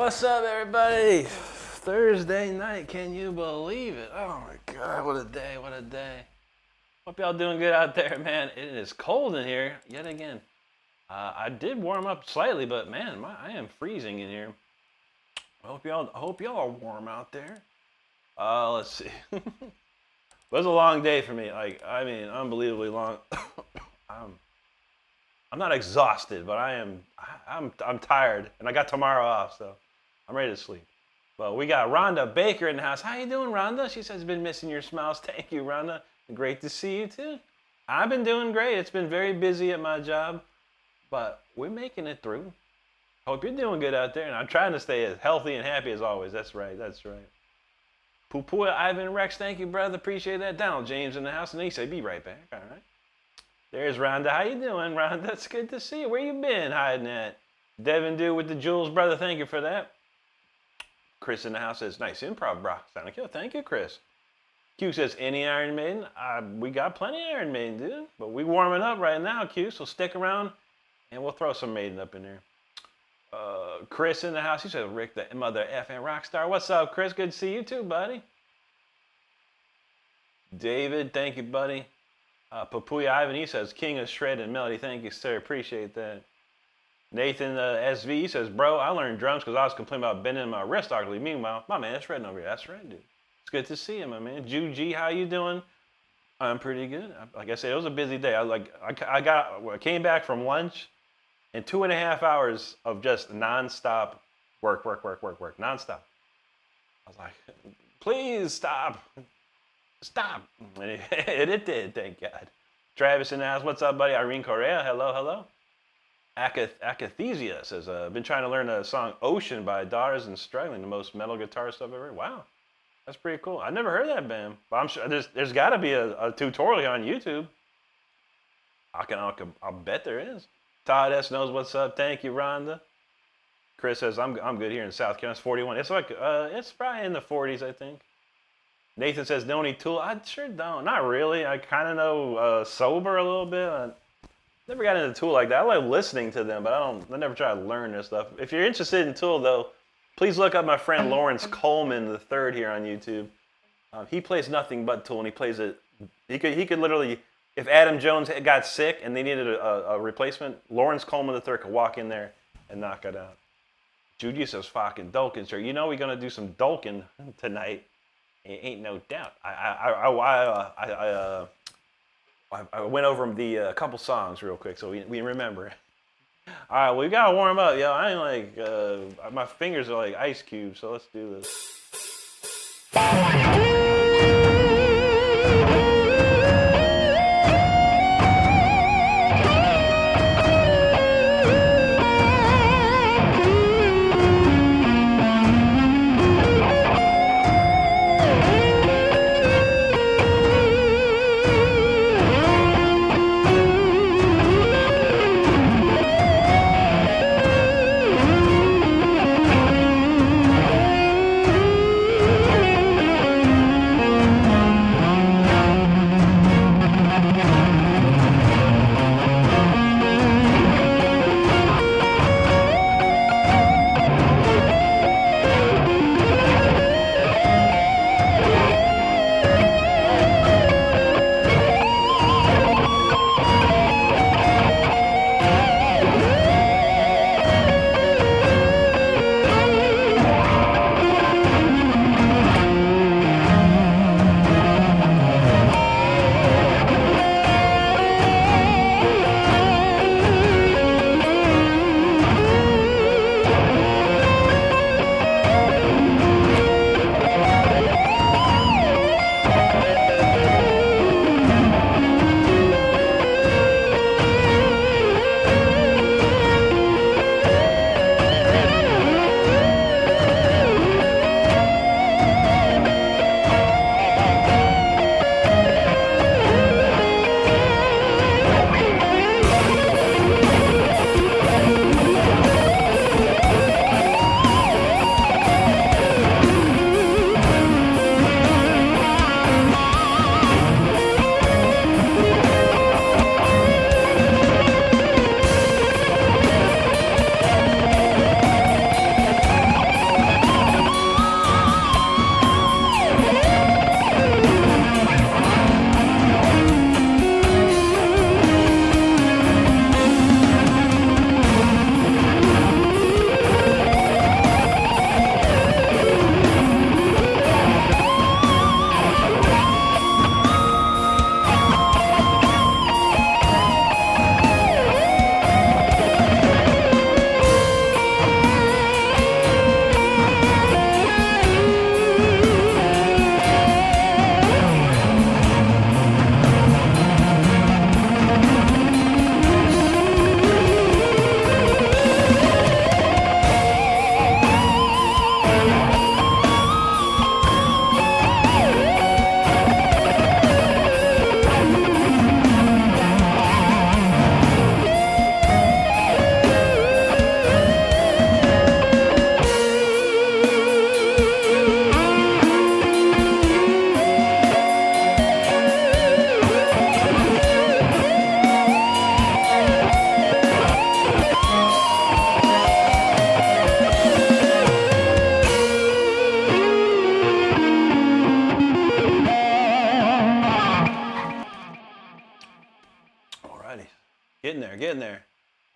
What's up, everybody? Thursday night, can you believe it? Oh my God, what a day, what a day. Hope y'all doing good out there, man. It is cold in here, yet again. I did warm up slightly, but man, I am freezing in here. I hope y'all are warm out there. Let's see. It was a long day for me. Unbelievably long. I'm not exhausted, but I'm tired, and I got tomorrow off, so I'm ready to sleep. But we got Rhonda Baker in the house. How you doing, Rhonda? She says, been missing your smiles. Thank you, Rhonda. Great to see you, too. I've been doing great. It's been very busy at my job, but we're making it through. Hope you're doing good out there, and I'm trying to stay as healthy and happy as always. That's right, that's right. Poo-poo, Ivan Rex, thank you, brother. Appreciate that. Donald James in the house, and he said, be right back. All right. There's Rhonda. How you doing, Rhonda? It's good to see you. Where you been hiding at? Devin Dew with the jewels, brother. Thank you for that. Chris in the house says, nice improv, bro. Sound kill. Thank you, Chris. Q says, any Iron Maiden? We got plenty of Iron Maiden, dude. But we warming up right now, Q. So stick around, and we'll throw some Maiden up in there. Chris in the house. He says, Rick, the mother effing rock star. What's up, Chris? Good to see you too, buddy. David, thank you, buddy. Papuya Ivan, he says, King of Shred and Melody. Thank you, sir. Appreciate that. Nathan SV, he says, bro, I learned drums because I was complaining about bending my wrist awkwardly. Meanwhile, my man, it's Shredding over here. That's right, dude. It's good to see you, my man. Ju G, how you doing? I'm pretty good. Like I said, it was a busy day. I came back from lunch and 2.5 hours of just nonstop work. Nonstop. I was like, please stop. Stop. And it did, thank God. Travis in the house, what's up, buddy? Irene Correa, hello. Akathesia says, been trying to learn the song Ocean by Daughters and Struggling, the most metal guitar stuff I've ever heard. Wow, that's pretty cool. I never heard that band, but I'm sure there's got to be a tutorial here on YouTube. I'll bet there is. Todd S knows what's up. Thank you, Rhonda. Chris says, I'm good here in South Carolina. It's 41. It's like, it's probably in the 40s, I think. Nathan says, know any Tool? I sure don't. Not really. I kind of know Sober a little bit. I never got into Tool like that. I like listening to them, but I never try to learn their stuff. If you're interested in Tool, though, please look up my friend Lawrence Coleman III here on YouTube. He plays nothing but Tool, and he plays it. He could literally, if Adam Jones got sick and they needed a replacement, Lawrence Coleman III could walk in there and knock it out. Judy says, fucking Dolkin, sir. You know we're going to do some Dolkin tonight. Ain't no doubt. I went over the couple songs real quick so we remember. All right, we gotta warm up, yo. I ain't like my fingers are like ice cubes, so let's do this.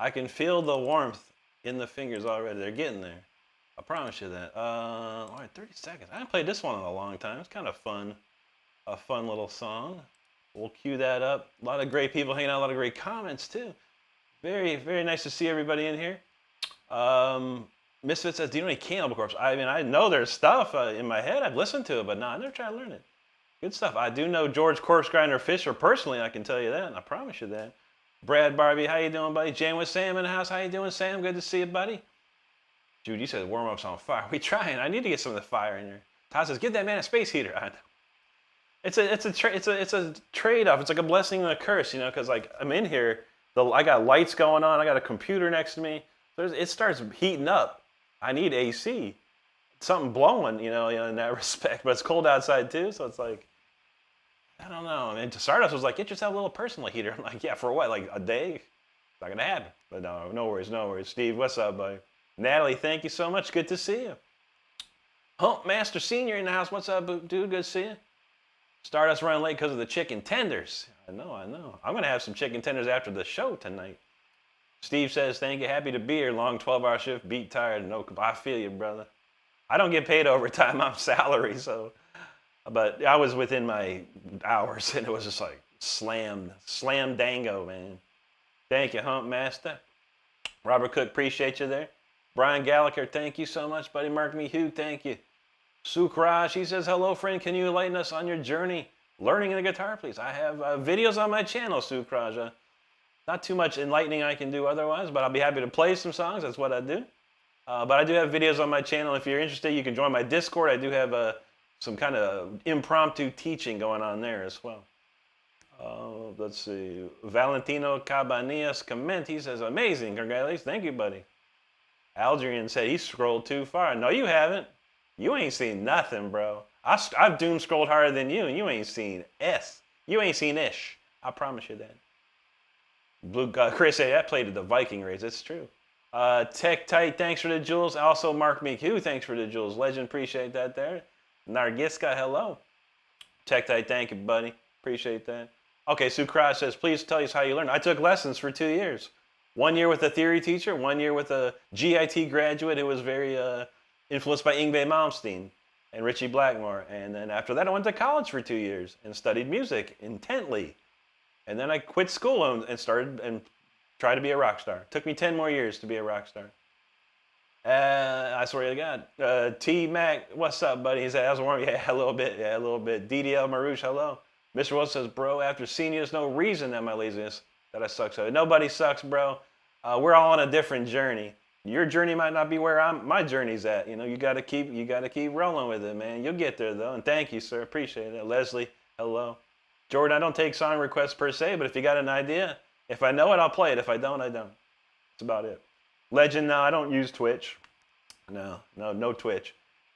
I can feel the warmth in the fingers already. They're getting there. I promise you that. All right, 30 seconds. I haven't played this one in a long time. It's kind of fun. A fun little song. We'll cue that up. A lot of great people hanging out. A lot of great comments, too. Very, very nice to see everybody in here. Misfit says, do you know any Cannibal Corpse? I mean, I know there's stuff in my head. I've listened to it, but no, I never tried to learn it. Good stuff. I do know George Corpse Grinder Fisher personally. I can tell you that. I promise you that. Brad Barbie, how you doing, buddy? Jam with Sam in the house. How you doing, Sam? Good to see you, buddy. Jude, you said warm-up's on fire. We trying. I need to get some of the fire in here. Todd says, give that man a space heater. I know. It's a trade-off. It's like a blessing and a curse, you know, because like I'm in here, I got lights going on. I got a computer next to me. It starts heating up. I need AC. Something blowing, you know, in that respect. But it's cold outside too, so it's like, I don't know. And Stardust was like, get yourself a little personal heater. I'm like, yeah, for what? Like a day? It's not gonna happen. But no worries, no worries. Steve, what's up, buddy? Natalie, thank you so much. Good to see you. Hump Master Senior in the house. What's up, dude? Good to see you. Stardust running late because of the chicken tenders. I know. I'm going to have some chicken tenders after the show tonight. Steve says, thank you. Happy to be here. Long 12-hour shift. Beat tired. No, I feel you, brother. I don't get paid overtime. I'm salary, so. But I was within my hours, and it was just like slam dango, man. Thank you, Hump Master. Robert Cook, appreciate you there. Brian Gallagher, thank you so much, buddy. Mark Me Hugh, thank you. Sukraj, he says, hello, friend. Can you enlighten us on your journey learning the guitar, please? I have videos on my channel, Sukraj. Not too much enlightening I can do otherwise, but I'll be happy to play some songs. That's what I do. But I do have videos on my channel. If you're interested, you can join my Discord. I do have some kind of impromptu teaching going on there as well. Let's see. Valentino Cabanillas comment. He says, amazing. Congratulations. Thank you, buddy. Algerian said he scrolled too far. No, you haven't. You ain't seen nothing, bro. I've doom scrolled harder than you, and you ain't seen S. You ain't seen ish. I promise you that. Blue Chris said that played at the Viking race. It's true. Tech Tight, thanks for the jewels. Also, Mark McHugh, thanks for the jewels. Legend, appreciate that there. Nargiska, hello. Tech Tight, thank you, buddy. Appreciate that. Okay, Sukraj says, please tell us how you learned. I took lessons for 2 years. 1 year with a theory teacher, 1 year with a GIT graduate who was very influenced by Yngwie Malmsteen and Richie Blackmore. And then after that, I went to college for 2 years and studied music intently. And then I quit school and started and tried to be a rock star. Took me 10 more years to be a rock star. I swear to God. T-Mac, what's up, buddy? He said, how's it warm? Yeah, a little bit. Yeah, a little bit. DDL Marouche, hello. Mr. Wilson says, bro, after seeing you, there's no reason that my laziness, that I suck. So nobody sucks, bro. We're all on a different journey. Your journey might not be where my journey's at. You know, you gotta keep rolling with it, man. You'll get there though. And thank you, sir. Appreciate it. Leslie, hello. Jordan, I don't take song requests per se, but if you got an idea, if I know it, I'll play it. If I don't, I don't. That's about it. Legend, no, I don't use Twitch. No Twitch.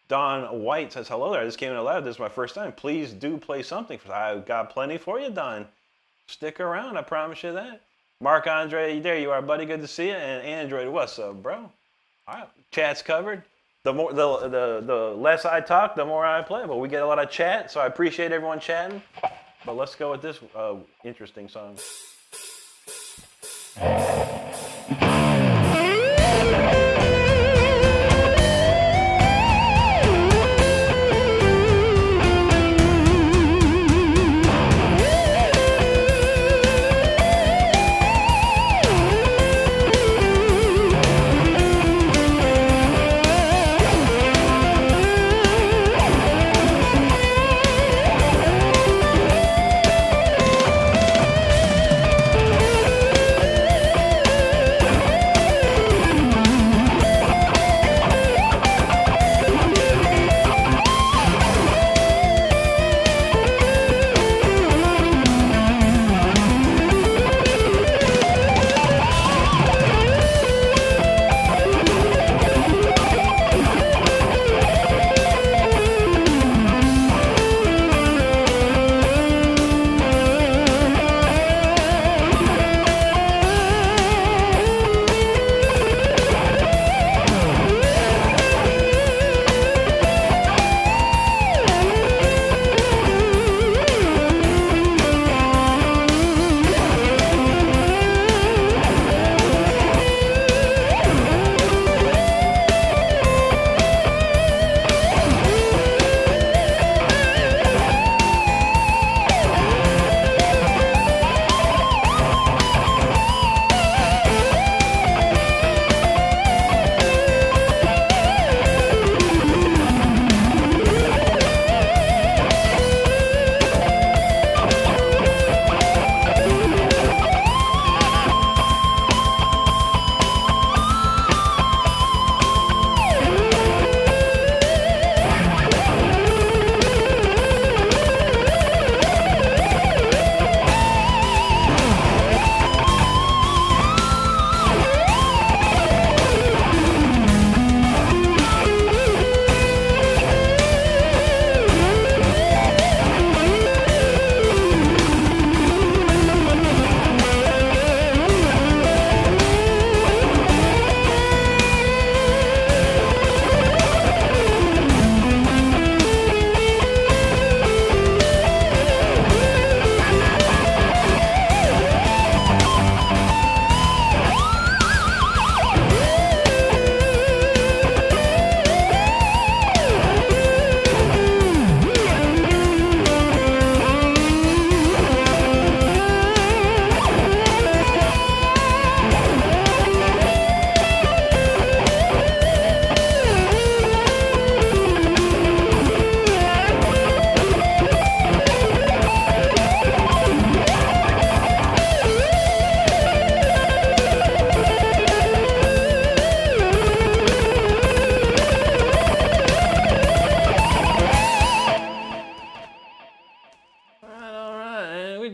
Don White says, hello there. I just came in alive. This is my first time. Please do play something. I've got plenty for you, Don. Stick around. I promise you that. Mark Andre, there you are, buddy. Good to see you. And Android, what's up, bro? All right, chat's covered. The less I talk, the more I play. But we get a lot of chat, so I appreciate everyone chatting. But let's go with this interesting song.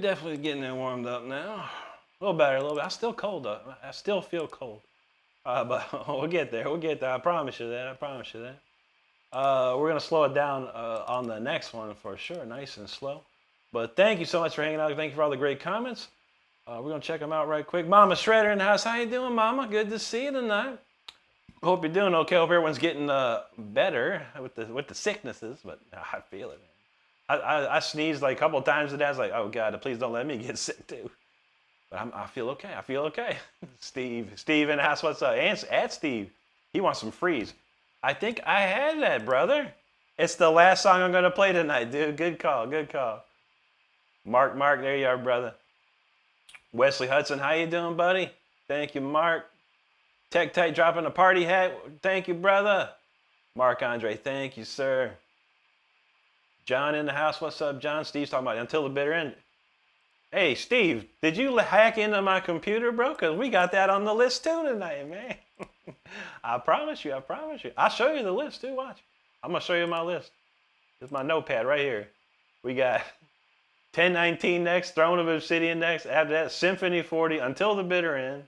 definitely getting it warmed up now. A little better, a little bit. I'm still cold though. I still feel cold. But we'll get there. We'll get there. I promise you that. I promise you that. We're gonna slow it down on the next one for sure, nice and slow. But thank you so much for hanging out. Thank you for all the great comments. We're gonna check them out right quick. Mama Shredder in the house. How you doing, Mama? Good to see you tonight. Hope you're doing okay. Hope everyone's getting better with the sicknesses. But I feel it, man. I sneezed like a couple of times today. I was like, oh God, please don't let me get sick too. But I feel okay. I feel okay. Steve in the house. What's up? At Steve. He wants some freeze. I think I had that, brother. It's the last song I'm gonna play tonight, dude. Good call. Good call. Mark, there you are, brother. Wesley Hudson, how you doing, buddy? Thank you, Mark. Tech Tight dropping a party hat. Thank you, brother. Mark Andre, thank you, sir. John in the house. What's up, John? Steve's talking about Until the Bitter End. Hey, Steve, did you hack into my computer, bro? Because we got that on the list too tonight, man. I promise you. I'll show you the list too, watch. I'm going to show you my list. This is my notepad right here. We got 1019 next, Throne of Obsidian next. After that, Symphony 40, Until the Bitter End.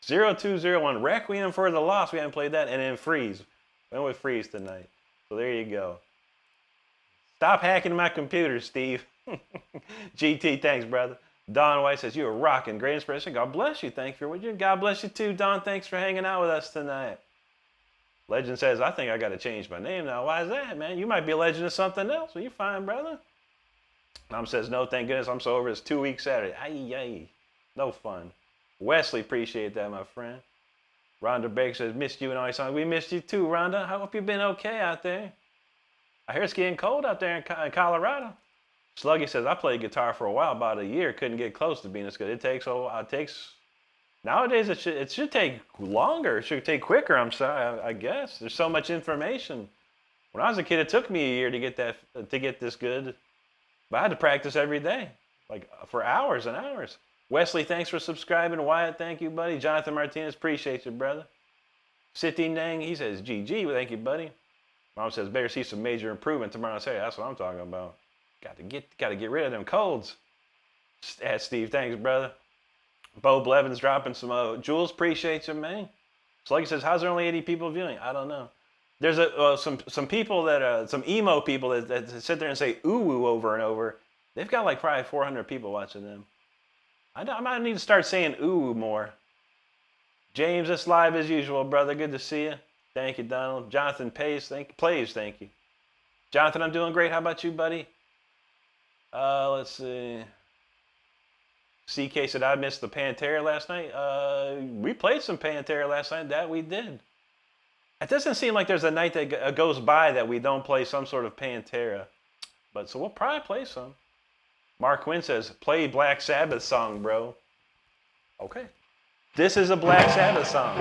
0201, Requiem for the Lost. We haven't played that. And then Freeze. Went with Freeze tonight. So there you go. Stop hacking my computer, Steve. GT, thanks, brother. Don White says, you are rocking. Great inspiration. God bless you. Thank you for what you. God bless you too, Don. Thanks for hanging out with us tonight. Legend says, I think I got to change my name now. Why is that, man? You might be a legend of something else. Well, you're fine, brother. Mom says, no, thank goodness I'm so over this 2-week Saturday. Ay. No fun. Wesley, appreciate that, my friend. Rhonda Baker says, missed you and all your songs. We missed you too, Rhonda. I hope you've been okay out there. I hear it's getting cold out there in Colorado. Sluggy says, I played guitar for a while, about a year. Couldn't get close to being as good. It takes, nowadays it should take longer. It should take quicker, I'm sorry, I guess. There's so much information. When I was a kid, it took me a year to get this good. But I had to practice every day, like for hours and hours. Wesley, thanks for subscribing. Wyatt, thank you, buddy. Jonathan Martinez, appreciate you, brother. Sitting Dang, he says, GG, thank you, buddy. Mom says, better see some major improvement tomorrow. I say, that's what I'm talking about. Got to get rid of them colds. At Steve, thanks, brother. Bo Blevins dropping some Jules, appreciate you, man. Sluggy says, how's there only 80 people viewing? I don't know. There's some people that some emo people that sit there and say ooh over and over. They've got like probably 400 people watching them. I might need to start saying ooh more. James, it's live as usual, brother. Good to see you. Thank you, Donald. Jonathan Plays, thank you. Jonathan, I'm doing great. How about you, buddy? Let's see. CK said I missed the Pantera last night. We played some Pantera last night. That we did. It doesn't seem like there's a night that goes by that we don't play some sort of Pantera. But so we'll probably play some. Mark Quinn says, play Black Sabbath song, bro. Okay. This is a Black Sabbath song.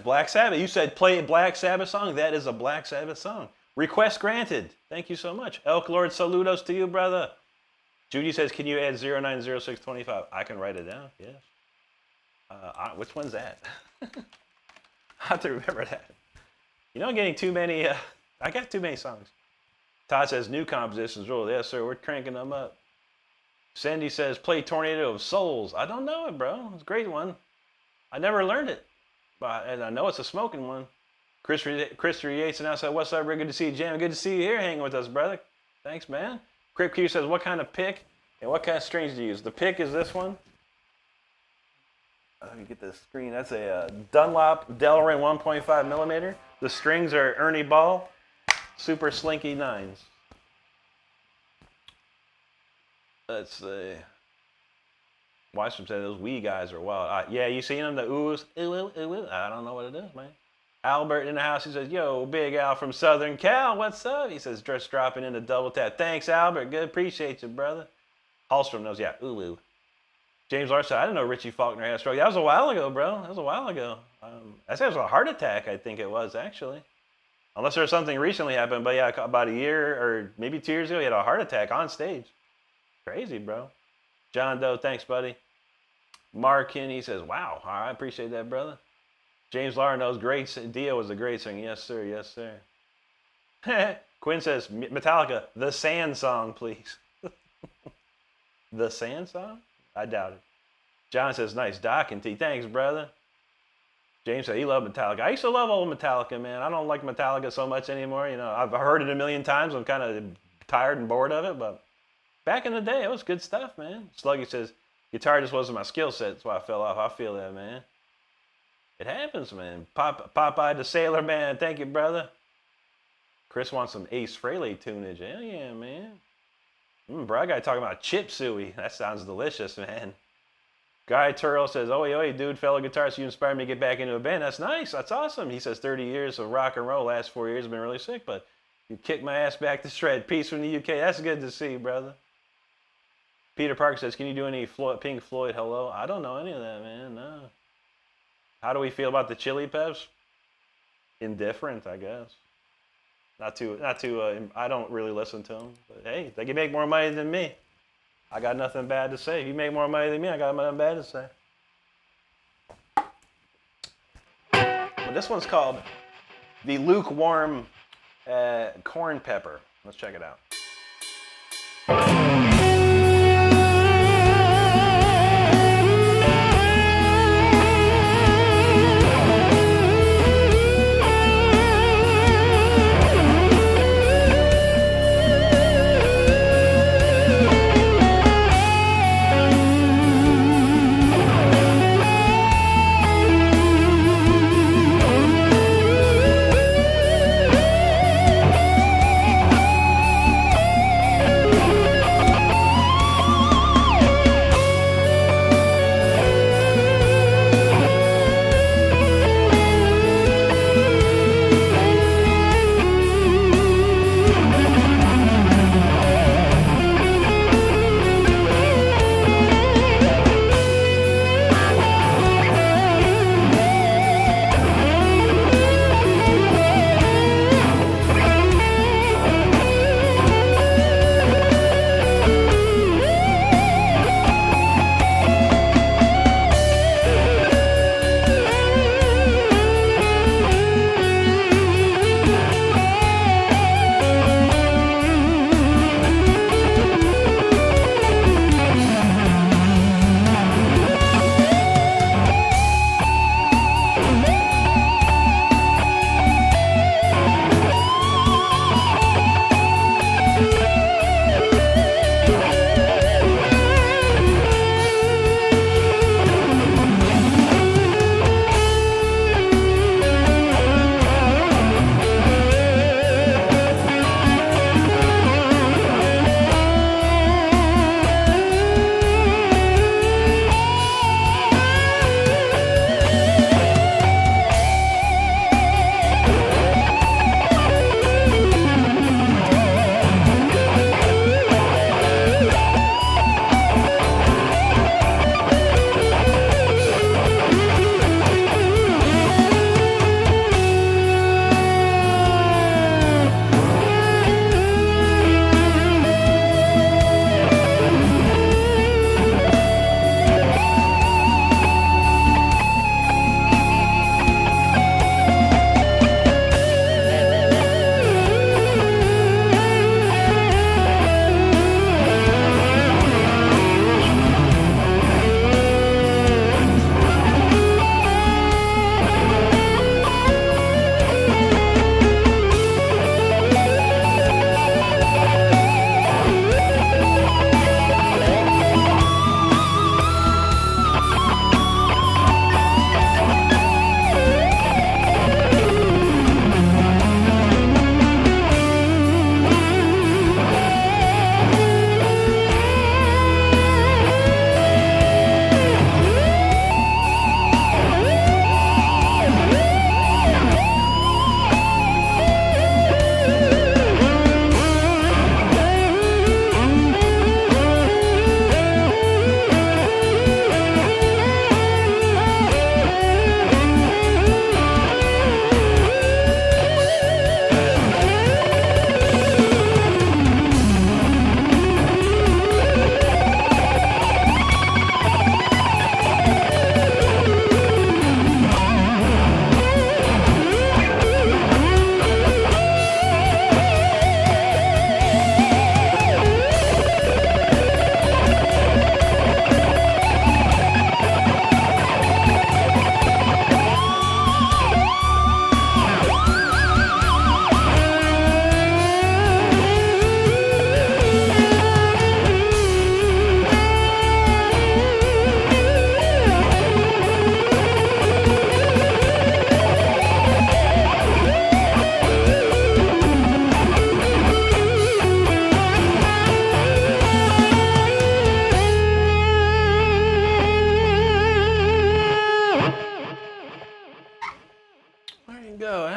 Black Sabbath. You said play a Black Sabbath song. That is a Black Sabbath song. Request granted. Thank you so much. Elk Lord, saludos to you, brother. Judy says, can you add 090625? I can write it down, yes. Which one's that? I have to remember that. You know, I'm getting too many, I got too many songs. Todd says, new compositions rule. Yes, sir, we're cranking them up. Sandy says, play Tornado of Souls. I don't know it, bro. It's a great one. I never learned it. And I know it's a smoking one. Chris Yates and I said, what's up, Rick? Good to see you, Jam. Good to see you here hanging with us, brother. Thanks, man. Crip Q says, what kind of pick and what kind of strings do you use? The pick is this one. Let me get the screen. That's a Dunlop Delrin 1.5 millimeter. The strings are Ernie Ball Super Slinky 9s. Let's see. Weissman said those wee guys are wild. Yeah, you seen them? The oohs? Ooh. I don't know what it is, man. Albert in the house, he says, yo, Big Al from Southern Cal, what's up? He says, just dropping in a double tap. Thanks, Albert. Good. Appreciate you, brother. Hallstrom knows, yeah, ooh. James Larson said, I didn't know Richie Faulkner had a stroke. That was a while ago, bro. That was a while ago. I said it was a heart attack, I think it was, actually. Unless there's something recently happened, but yeah, about a year or maybe 2 years ago, he had a heart attack on stage. Crazy, bro. John Doe, thanks, buddy. Mark Kinney says, wow, I appreciate that, brother. James Lara knows great. Dio was a great singer. Yes, sir. Yes, sir. Quinn says, Metallica, the Sand Song, please. The Sand Song? I doubt it. John says, nice doc and tea. Thanks, brother. James said he loved Metallica. I used to love old Metallica, man. I don't like Metallica so much anymore. You know, I've heard it a million times. I'm kind of tired and bored of it, but back in the day, it was good stuff, man. Sluggy says, guitar just wasn't my skill set. That's why I fell off. I feel that, man. It happens, man. Popeye the Sailor Man. Thank you, brother. Chris wants some Ace Frehley tunage. Hell yeah, man. Bro, I got to talk about chip suey. That sounds delicious, man. Guy Turrell says, oi, dude, fellow guitarist, you inspired me to get back into a band. That's nice. That's awesome. He says 30 years of rock and roll. Last 4 years have been really sick, but you kicked my ass back to shred. Peace from the UK. That's good to see, brother. Peter Parker says, can you do any Pink Floyd Hello? I don't know any of that, man. No. How do we feel about the Chili Peps? Indifferent, I guess. Not too. I don't really listen to them. But hey, they can make more money than me. I got nothing bad to say. If you make more money than me, I got nothing bad to say. Well, this one's called the Lukewarm Corn Pepper. Let's check it out.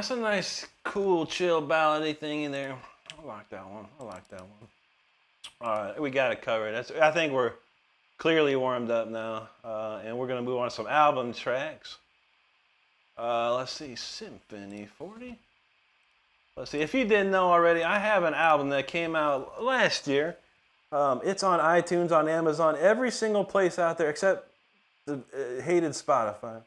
That's a nice, cool, chill ballady thing in there. I like that one. I like that one. All right, we got it covered. I think we're clearly warmed up now, and we're gonna move on to some album tracks. Let's see, Symphony 40. Let's see, if you didn't know already, I have an album that came out last year. It's on iTunes, on Amazon, every single place out there except the hated Spotify.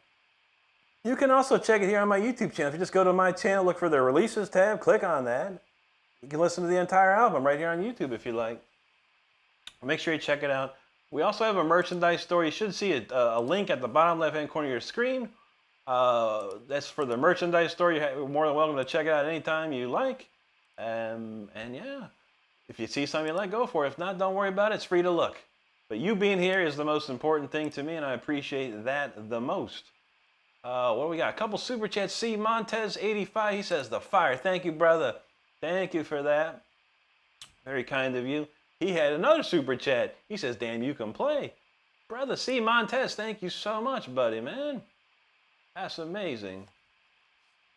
You can also check it here on my YouTube channel. If you just go to my channel, look for the releases tab, click on that. You can listen to the entire album right here on YouTube if you like. Make sure you check it out. We also have a merchandise store. You should see a link at the bottom left-hand corner of your screen. That's for the merchandise store. You're more than welcome to check it out anytime you like. And yeah, if you see something you like, go for it. If not, don't worry about it. It's free to look. But you being here is the most important thing to me, and I appreciate that the most. What do we got? A couple super chats. C. Montez 85. He says, the fire. Thank you, brother. Thank you for that. Very kind of you. He had another super chat. He says, damn, you can play. Brother C. Montez, thank you so much, buddy, man. That's amazing.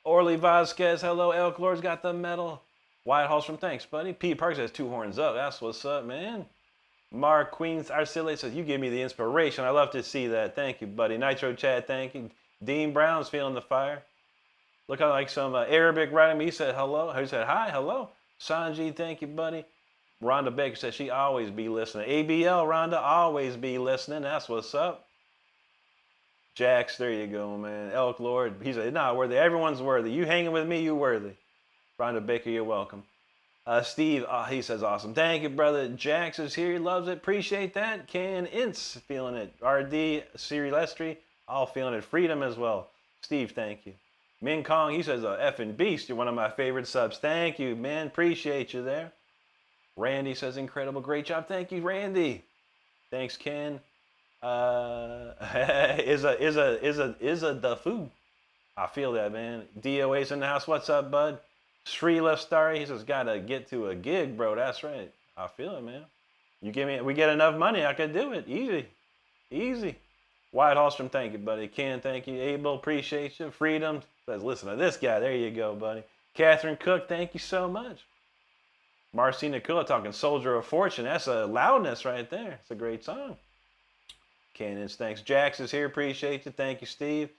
Orly Vasquez, hello. Elk Lord's got the medal. Wyatt Hallstrom, thanks, buddy. Pete Parks has 2 horns up. That's what's up, man. Mark Queens Arcile says, you give me the inspiration. I love to see that. Thank you, buddy. Nitro Chad, thank you. Dean Brown's feeling the fire. Look like some Arabic writing. He said hello. He said hi, hello. Sanji, thank you, buddy. Rhonda Baker says she always be listening. ABL, Rhonda, always be listening. That's what's up. Jax, there you go, man. Elk Lord, he said, nah, worthy. Everyone's worthy. You hanging with me, you worthy. Rhonda Baker, you're welcome. Steve, he says, awesome. Thank you, brother. Jax is here. He loves it. Appreciate that. Ken Ince, feeling it. RD, Siri Lestry, all feeling it. Freedom as well. Steve, thank you. Min Kong, he says, effing beast. You're one of my favorite subs. Thank you, man. Appreciate you there. Randy says, incredible. Great job. Thank you, Randy. Thanks, Ken. Is a Dafu. I feel that, man. DOA's in the house. What's up, bud? Sri Lestari, he says, gotta get to a gig, bro. That's right. I feel it, man. You give me, we get enough money, I could do it. Easy. Easy. Wyatt Hallstrom, thank you, buddy. Ken, thank you. Abel, appreciate you. Freedom says, listen to this guy. There you go, buddy. Catherine Cook, thank you so much. Marcina Kula talking Soldier of Fortune. That's a loudness right there. It's a great song. Cannons, thanks. Jax is here. Appreciate you. Thank you, Steve.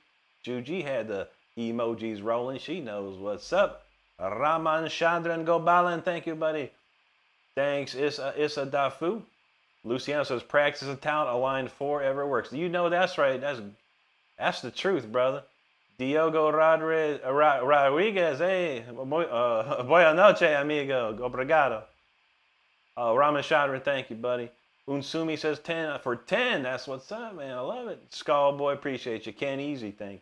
Juji had the emojis rolling. She knows what's up. Raman Chandran Gobalan, thank you, buddy. Thanks, Issa Dafu. Luciano says, practice of talent aligned forever works. You know that's right. That's the truth, brother. Diogo Rodriguez, hey, buena noche, amigo, obrigado. Raman Chandran, thank you, buddy. Unsumi says 10 for 10. That's what's up, man. I love it. Skull Boy, appreciate you. Ken Easy, thank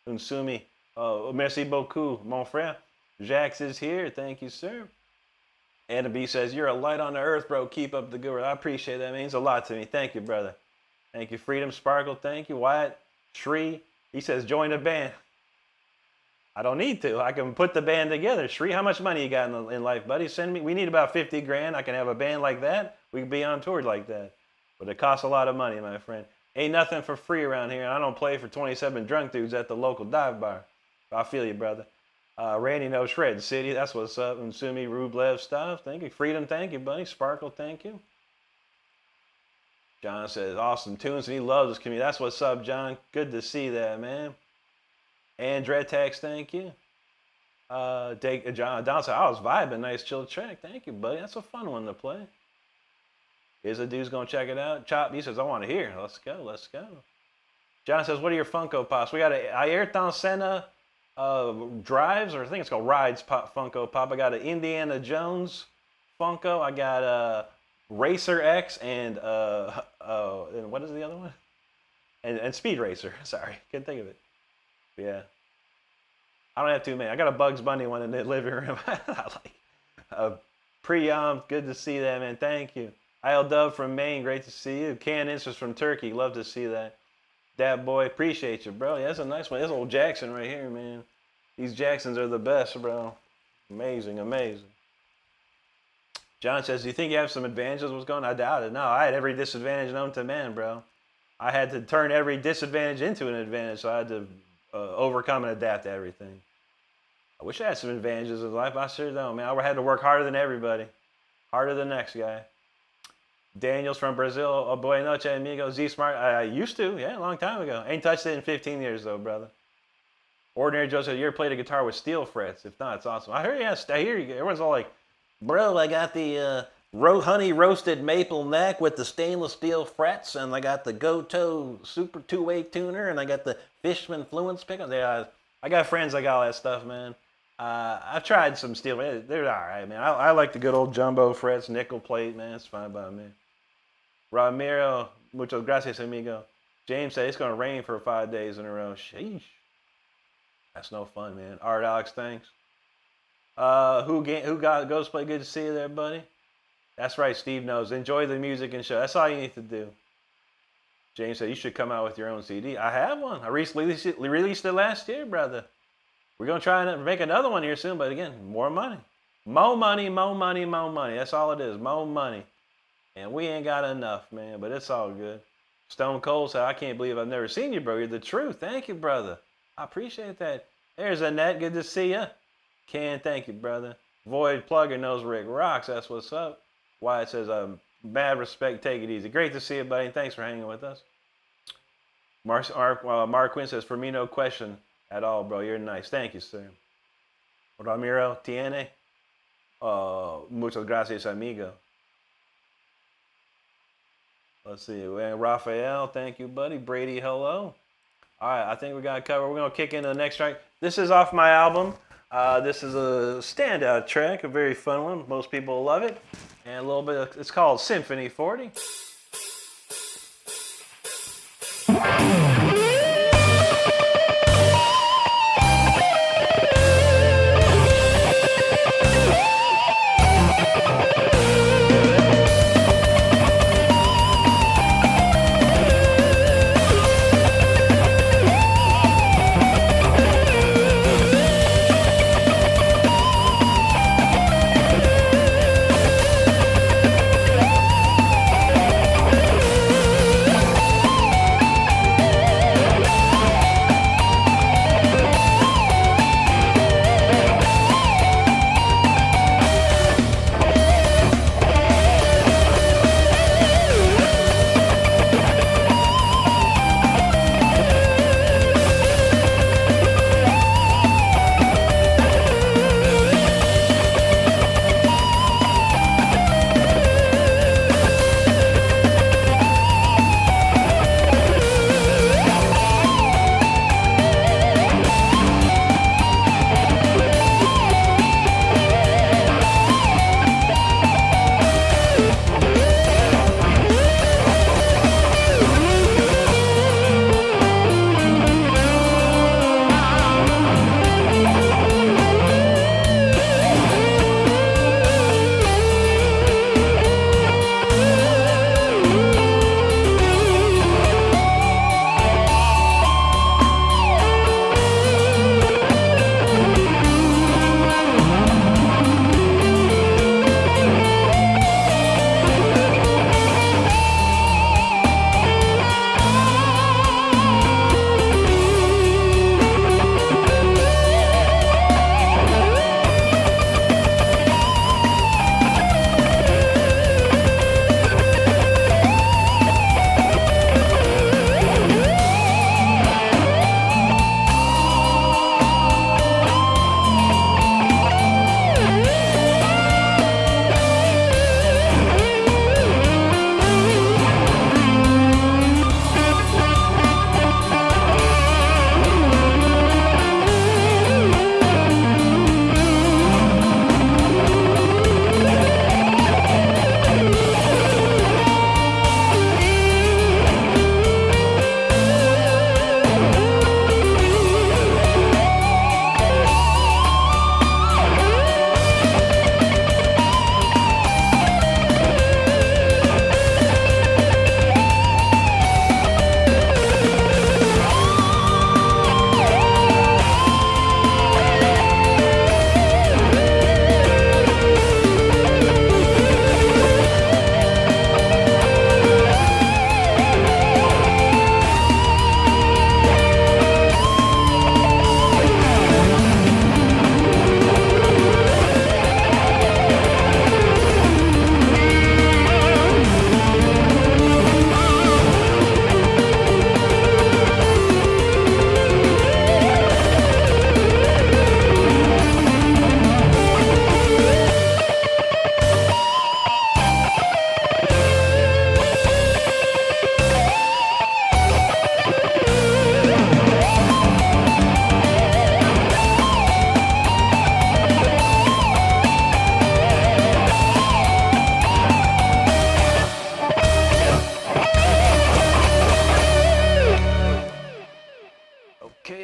you. Unsumi, merci beaucoup, mon frère. Jax is here. Thank you, sir. Anna B says, you're a light on the earth, bro. Keep up the good work. I appreciate that. It means a lot to me. Thank you, brother. Thank you. Freedom Sparkle, thank you. Wyatt, Shri, he says, join the band. I don't need to. I can put the band together. Shri, how much money you got in life, buddy? Send me. We need about 50 grand. I can have a band like that. We can be on tour like that. But it costs a lot of money, my friend. Ain't nothing for free around here. I don't play for 27 drunk dudes at the local dive bar. I feel you, brother. Randy knows Shred City. That's what's up. And Sumi Rublev stuff. Thank you. Freedom, thank you, buddy. Sparkle, thank you. John says, awesome tunes, and he loves this community. That's what's up, John. Good to see that, man. Andretex, thank you. John Don said, I was vibing. Nice chill track. Thank you, buddy. That's a fun one to play. Is a dude's going to check it out. Chop, he says, I want to hear. Let's go. Let's go. John says, what are your Funko Pops? We got a Ayrton Senna Drives, or I think it's called Rides Funko Pop. I got an Indiana Jones Funko. I got a Racer X and what is the other one? And Speed Racer. Sorry, couldn't think of it. Yeah. I don't have too many. I got a Bugs Bunny one in the living room. I like Priyam, good to see that, man. Thank you. Isle Dove from Maine, great to see you. Can Instance from Turkey, love to see that. Dad Boy, appreciate you, bro. Yeah, that's a nice one. That's old Jackson right here, man. These Jacksons are the best, bro. Amazing, amazing. John says, do you think you have some advantages? What's going on? I doubt it. No, I had every disadvantage known to man, bro. I had to turn every disadvantage into an advantage, so I had to overcome and adapt to everything. I wish I had some advantages in life. I sure don't, man. I had to work harder than everybody. Harder than the next guy. Daniel's from Brazil. Oh, boy, noche, amigo. Z-Smart. I used to, yeah, a long time ago. Ain't touched it in 15 years, though, brother. Ordinary Joe said, you ever played a guitar with steel frets? If not, it's awesome. I hear you. I hear you. Everyone's all like, bro, I got the honey roasted maple neck with the stainless steel frets, and I got the Goto Super 2-way tuner, and I got the Fishman Fluence pickup. Yeah, I got friends that got all that stuff, man. I've tried some steel. They're all right, man. I like the good old jumbo frets, nickel plate, man. It's fine by me. Ramiro, muchas gracias, amigo. James said it's going to rain for 5 days in a row. Sheesh. That's no fun, man. Art Alex, thanks. Who goes play? Good to see you there, buddy. That's right, Steve knows. Enjoy the music and show. That's all you need to do. James said you should come out with your own CD. I have one. I recently released it last year, brother. We're going to try and make another one here soon, but again, more money. More money, more money, more money. That's all it is, more money. And we ain't got enough, man, but it's all good. Stone Cold said, I can't believe I've never seen you, bro. You're the truth. Thank you, brother. I appreciate that. There's Annette. Good to see you. Ken, thank you, brother. Void Plugger knows Rick rocks. That's what's up. Wyatt says, mad respect. Take it easy. Great to see you, buddy. Thanks for hanging with us. Mark Quinn says, for me, no question at all, bro. You're nice. Thank you, sir. Ramiro, tiene. Muchas gracias, amigo. Let's see. Raphael, thank you, buddy. Brady, hello. All right, I think we got it covered. We're going to kick into the next track. This is off my album. This is a standout track, a very fun one. Most people love it. And a little bit, it's called Symphony 40.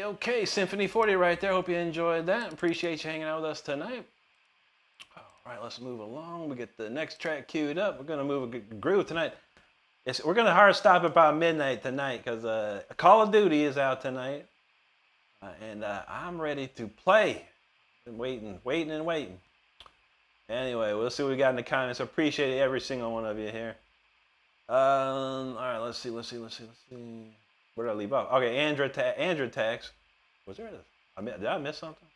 Okay. Symphony 40 right there. Hope you enjoyed that. Appreciate you hanging out with us tonight. All right, let's move along. We get the next track queued up. We're going to move a groove tonight. We're going to hard stop at about midnight tonight because Call of Duty is out tonight. And I'm ready to play. Been waiting. Anyway, we'll see what we got in the comments. Appreciate every single one of you here. All right, let's see. Where did I leave off? Okay, Andrew text. Was there did I miss something?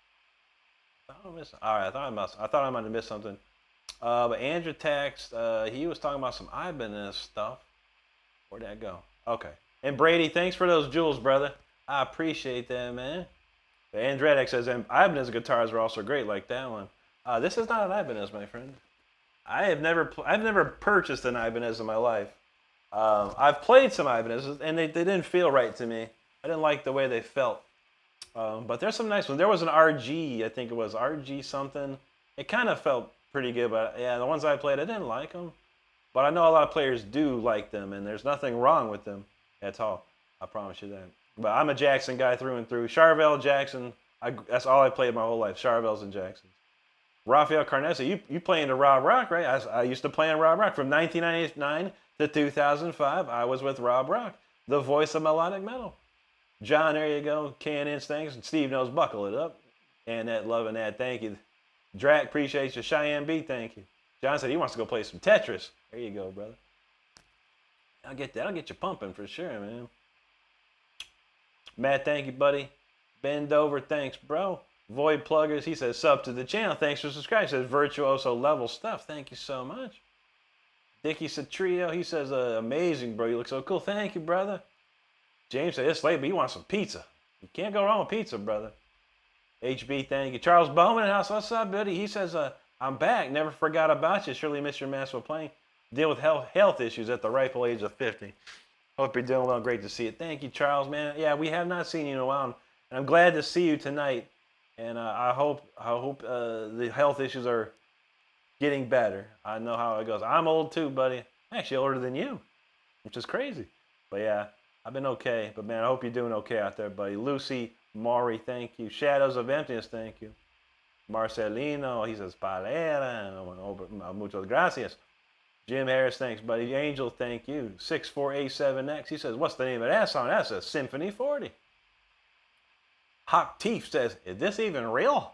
All right, I thought I might have missed something. But Andrew text, he was talking about some Ibanez stuff. Where'd that go? Okay. And Brady, thanks for those jewels, brother. I appreciate that, man. The Andretic says, and Ibanez guitars are also great, like that one. This is not an Ibanez, my friend. I've never purchased an Ibanez in my life. I've played some Ibanez, and they didn't feel right to me. I didn't like the way they felt. But there's some nice ones. There was an RG, I think it was RG something. It kind of felt pretty good, but yeah, the ones I played, I didn't like them. But I know a lot of players do like them, and there's nothing wrong with them at all. I promise you that. But I'm a Jackson guy through and through. Charvel, Jackson, that's all I played my whole life, Charvels and Jacksons. Rafael Carnessa, you play into Rob Rock, right? I used to play in Rob Rock. From 1999 to 2005, I was with Rob Rock, the voice of melodic metal. John, there you go. K&N thanks. Steve knows, buckle it up. And that, loving that, thank you. Drac, appreciate you. Cheyenne B, thank you. John said he wants to go play some Tetris. There you go, brother. I'll get you pumping for sure, man. Matt, thank you, buddy. Bend over, thanks, bro. Void Pluggers, he says, sub to the channel. Thanks for subscribing. He says, virtuoso level stuff. Thank you so much. Dickie Satrio, he says, amazing, bro. You look so cool. Thank you, brother. James said, it's late, but he wants some pizza. You can't go wrong with pizza, brother. HB, thank you. Charles Bowman in the house. What's up, buddy? He says, I'm back. Never forgot about you. Surely missed your massive playing. Deal with health issues at the ripe old age of 50. Hope you're doing well. Great to see you. Thank you, Charles, man. Yeah, we have not seen you in a while. And I'm glad to see you tonight. And I hope the health issues are getting better. I know how it goes. I'm old too, buddy. I'm actually older than you, which is crazy. But yeah, I've been okay. But man, I hope you're doing okay out there, buddy. Lucy, Maury, thank you. Shadows of Emptiness, thank you. Marcelino, he says, Palera, muchas gracias. Jim Harris, thanks, buddy. Angel, thank you. 6487X, he says, what's the name of that song? That's a Symphony 40. Hawk Teeth says, is this even real?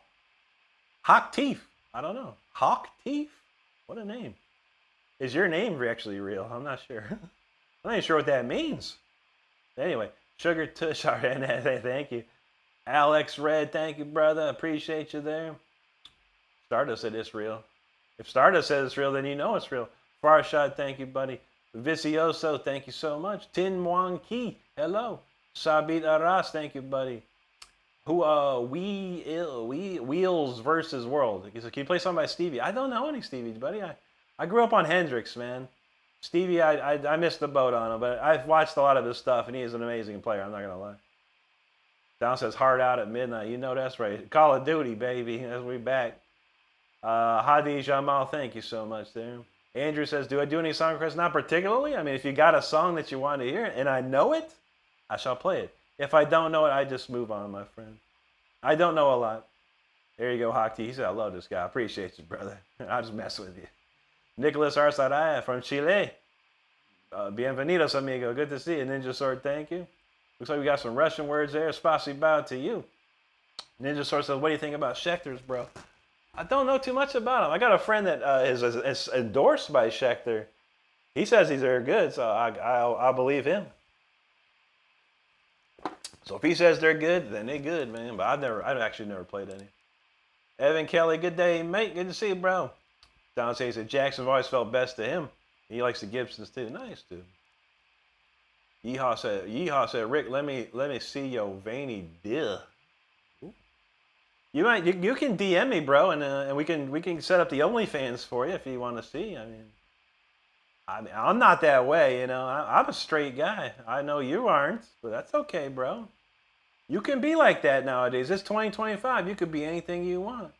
Hawk Teeth. I don't know. Hawk Teeth? What a name. Is your name actually real? I'm not sure. I'm not even sure what that means. Anyway, Sugar Tush, thank you. Alex Red, thank you, brother. Appreciate you there. Stardust said it's real. If Stardust says it's real, then you know it's real. Farshad, thank you, buddy. Vicioso, thank you so much. Tin Wang Ki, hello. Sabit Aras, thank you, buddy. Wheels versus World. He said, can you play something by Stevie? I don't know any Stevies, buddy. I grew up on Hendrix, man. Stevie, I missed the boat on him, but I've watched a lot of his stuff, and he is an amazing player. I'm not going to lie. Down says, hard out at midnight. You know that's right. Call of Duty, baby, as we back. Hadi Jamal, thank you so much there. Andrew says, do I do any song requests? Not particularly. I mean, if you got a song that you want to hear, and I know it, I shall play it. If I don't know it, I just move on, my friend. I don't know a lot. There you go, Hockey. He said, I love this guy. I appreciate you, brother. I'll just mess with you. Nicholas Arsadaya from Chile. Bienvenidos, amigo. Good to see you. Ninja Sword, thank you. Looks like we got some Russian words there. Spasibo to you. Ninja Sword says, what do you think about Schecter's, bro? I don't know too much about him. I got a friend that is endorsed by Schecter. He says these are good, so I'll believe him. So if he says they're good, then they're good, man. But I've actually never played any. Evan Kelly, good day, mate. Good to see you, bro. Don says that Jackson's always felt best to him. He likes the Gibsons too. Nice, dude. Yeehaw said, Rick, let me see your veiny deal. You can DM me, bro, and we can set up the OnlyFans for you if you want to see. I mean, I'm not that way, you know. I'm a straight guy. I know you aren't, but that's okay, bro. You can be like that nowadays. It's 2025. You could be anything you want.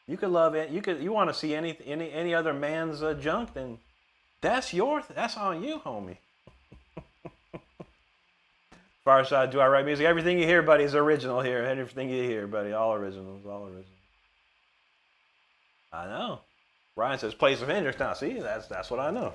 You could love it. You want to see any other man's junk, then that's on you, homie. Farside, do I write music? Everything you hear, buddy, is original here. Everything you hear, buddy, all originals, all original. I know. Ryan says play some Hendrix now. See, that's what I know.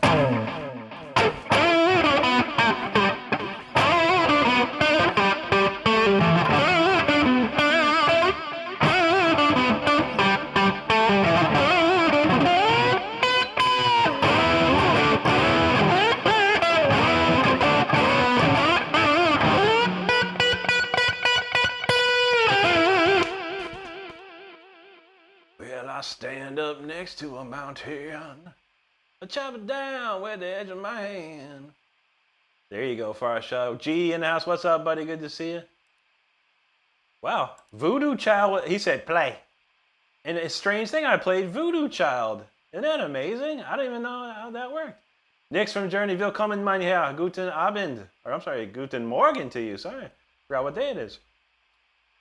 Well, I stand up next to a mountain. I chop it down with the edge of my hand. There you go, Farshaw. G in the house. What's up, buddy? Good to see you. Wow. Voodoo Child. He said play. And a strange thing, I played Voodoo Child. Isn't that amazing? I don't even know how that worked. Nick's from Journeyville. Coming, mein Herr. Guten Abend. Or I'm sorry, Guten Morgen to you. Sorry. Forgot what day it is.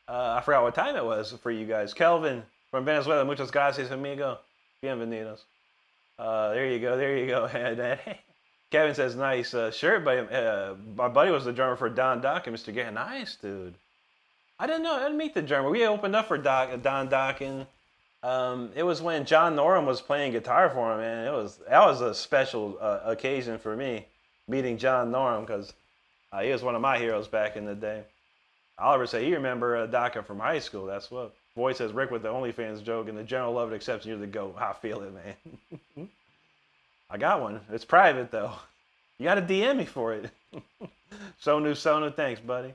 I forgot what time it was for you guys. Kelvin from Venezuela. Muchas gracias, amigo. Bienvenidos. There you go. Kevin says, nice shirt, but my buddy was the drummer for Don Dokken, Mr. Gay. Nice, dude. I didn't know. I didn't meet the drummer. We opened up for Don Dokken. It was when John Norum was playing guitar for him, man. That was a special occasion for me, meeting John Norum, because he was one of my heroes back in the day. Oliver said, you remember Dokken from high school. That's what. Boy says, Rick with the OnlyFans joke, and the general love and acceptance, you're the GOAT. I feel it, man. I got one. It's private, though. You got to DM me for it. Sonu, thanks, buddy.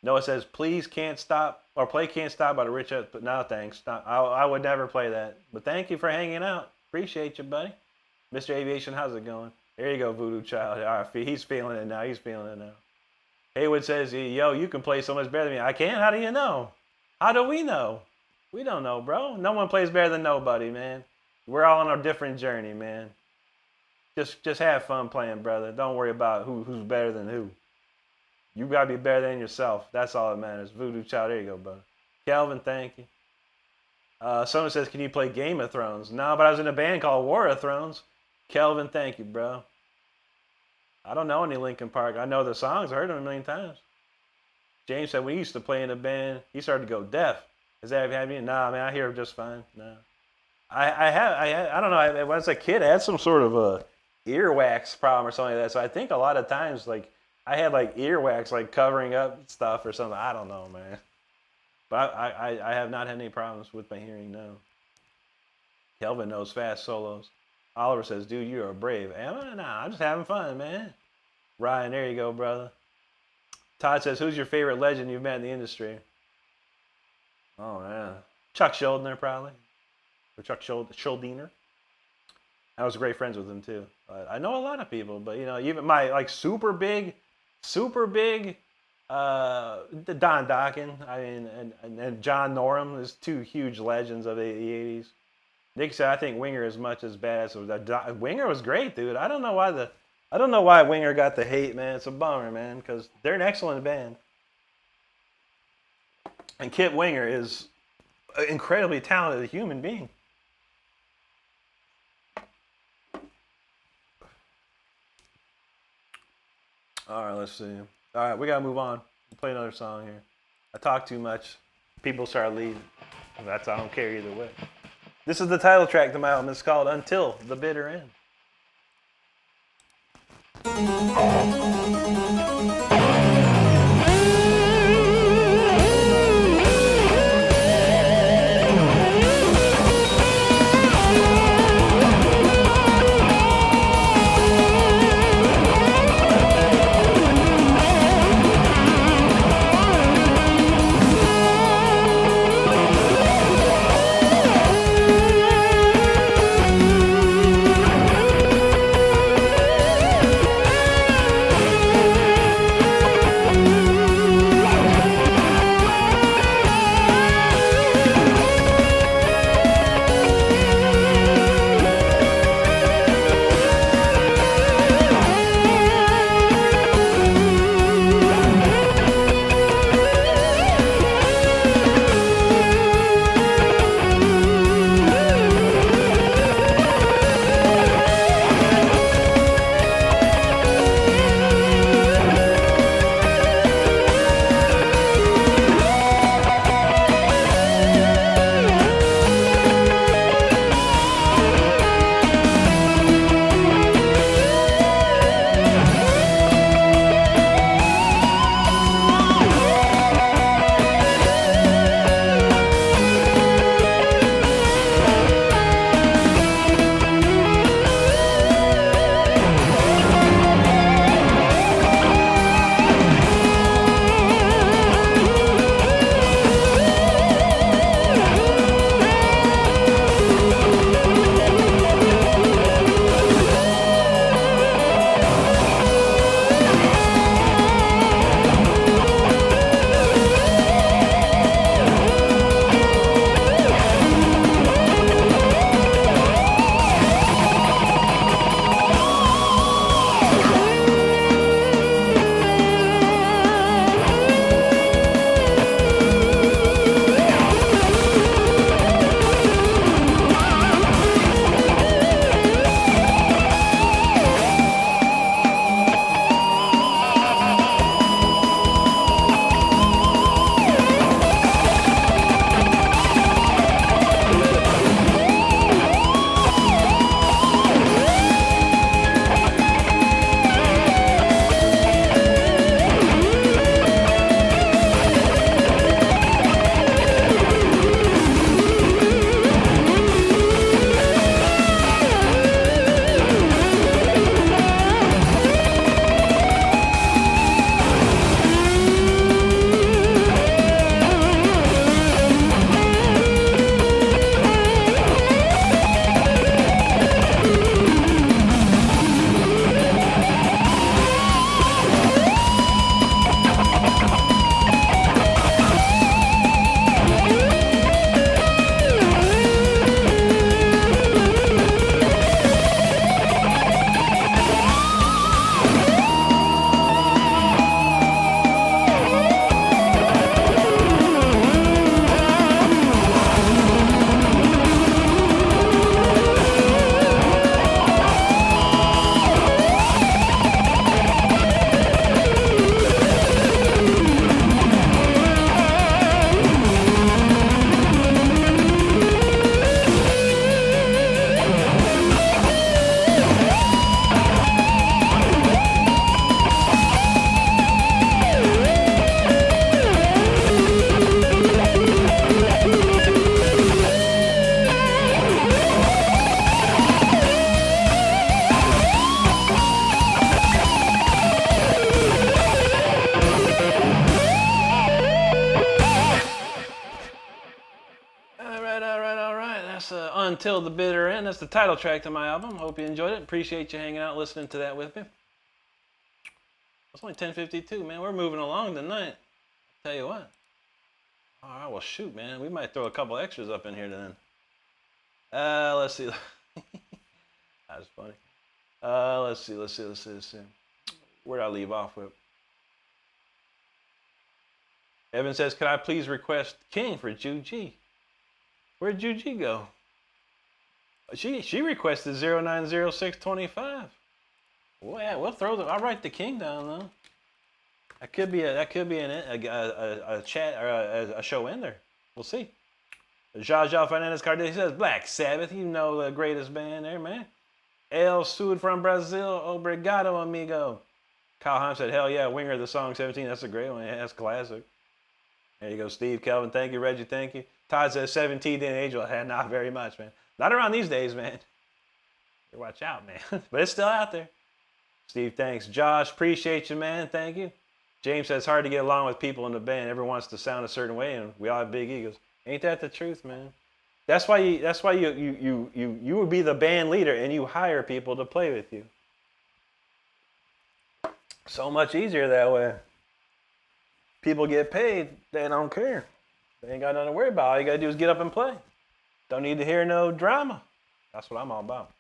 Noah says, please can't stop, or play Can't Stop by the Rich, but no, thanks. I would never play that. But thank you for hanging out. Appreciate you, buddy. Mr. Aviation, how's it going? There you go, Voodoo Child. All right, he's feeling it now. Haywood says, yo, you can play so much better than me. I can? How do you know? How do we know? We don't know, bro. No one plays better than nobody, man. We're all on a different journey, man. Just have fun playing, brother. Don't worry about who's better than who. You gotta be better than yourself. That's all that matters. Voodoo Child, there you go, brother. Kelvin, thank you. Someone says, can you play Game of Thrones? No, but I was in a band called War of Thrones. Kelvin, thank you, bro. I don't know any Linkin Park. I know the songs. I heard them a million times. James said, when he used to play in a band, he started to go deaf. Has that ever happened to you? Nah, man, I hear him just fine. No. I don't know. When I was a kid, I had some sort of a earwax problem or something like that. So I think a lot of times, like, I had like earwax, like covering up stuff or something. I don't know, man. But I have not had any problems with my hearing, no. Kelvin knows fast solos. Oliver says, dude, you're a brave. Am I? Nah, I'm just having fun, man. Ryan, there you go, brother. Todd says, who's your favorite legend you've met in the industry? Oh, man. Chuck Schuldiner, probably. Or Chuck Schuldiner. I was great friends with him, too. I know a lot of people, but, you know, even my, like, super big, Don Dokken, I mean, and John Norum is two huge legends of the 80s. Nick said, I think Winger is much as bad as Winger was great, dude. I don't know why Winger got the hate, man. It's a bummer, man, because they're an excellent band. And Kip Winger is an incredibly talented human being. All right, let's see. All right, we got to move on. We'll play another song here. I talk too much. People start leaving. I don't care either way. This is the title track to my album. It's called Until the Bitter End. Until the Bitter End. That's the title track to my album. Hope you enjoyed it. Appreciate you hanging out, listening to that with me. It's only 10:52, man. We're moving along tonight. Tell you what. All right, well, shoot, man. We might throw a couple extras up in here then. Let's see. That's funny. Let's see. Where did I leave off with? Evan says, could I please request King for Ju G? Where'd Ju G go? She requested 090625. Well, yeah, we'll throw I'll write the King down though. That could be a chat or a show in there. We'll see. Jaja Fernandez Cardenas says Black Sabbath. You know the greatest band there, man. El Sud from Brazil. Obrigado, amigo. Kyle Heim said, hell yeah, Winger, the song 17. That's a great one. Yeah, that's classic. There you go, Steve. Kelvin, thank you. Reggie, thank you. Todd says 17 in Angel. Not very much, man. Not around these days, man. Watch out, man. But it's still out there. Steve, thanks. Josh, appreciate you, man. Thank you. James says, hard to get along with people in the band. Everyone wants to sound a certain way, and we all have big egos. Ain't that the truth, man? That's why you would be the band leader, and you hire people to play with you. So much easier that way. People get paid. They don't care. They ain't got nothing to worry about. All you got to do is get up and play. Don't need to hear no drama. That's what I'm all about.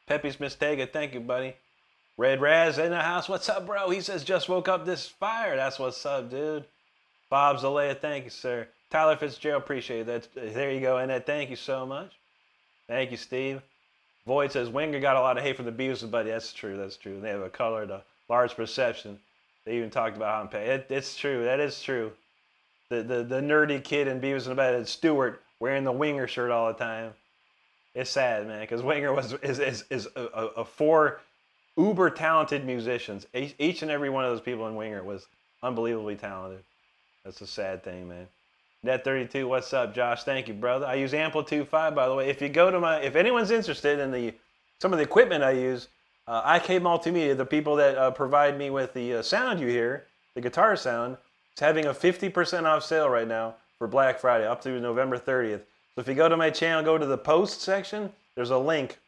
Pepe's Mistega, thank you, buddy. Red Raz in the house. What's up, bro? He says, just woke up this fire. That's what's up, dude. Bob Zalea, thank you, sir. Tyler Fitzgerald, appreciate that. There you go, Annette. Thank you so much. Thank you, Steve. Void says, Winger got a lot of hate from the Beavis, buddy. That's true. That's true. They have a color, the large perception. They even talked about how I'm paid. It's true. That is true. The nerdy kid in Beavis and Butthead, Stewart, wearing the Winger shirt all the time. It's sad, man, because Winger is a four uber talented musicians. Each and every one of those people in Winger was unbelievably talented. That's a sad thing, man. Net32, what's up, Josh? Thank you, brother. I use Amplitude 5, by the way. If you go to if anyone's interested in some of the equipment I use, IK Multimedia, the people that provide me with the sound you hear, the guitar sound, it's having a 50% off sale right now for Black Friday up through November 30th. So if you go to my channel, go to the post section, there's a link.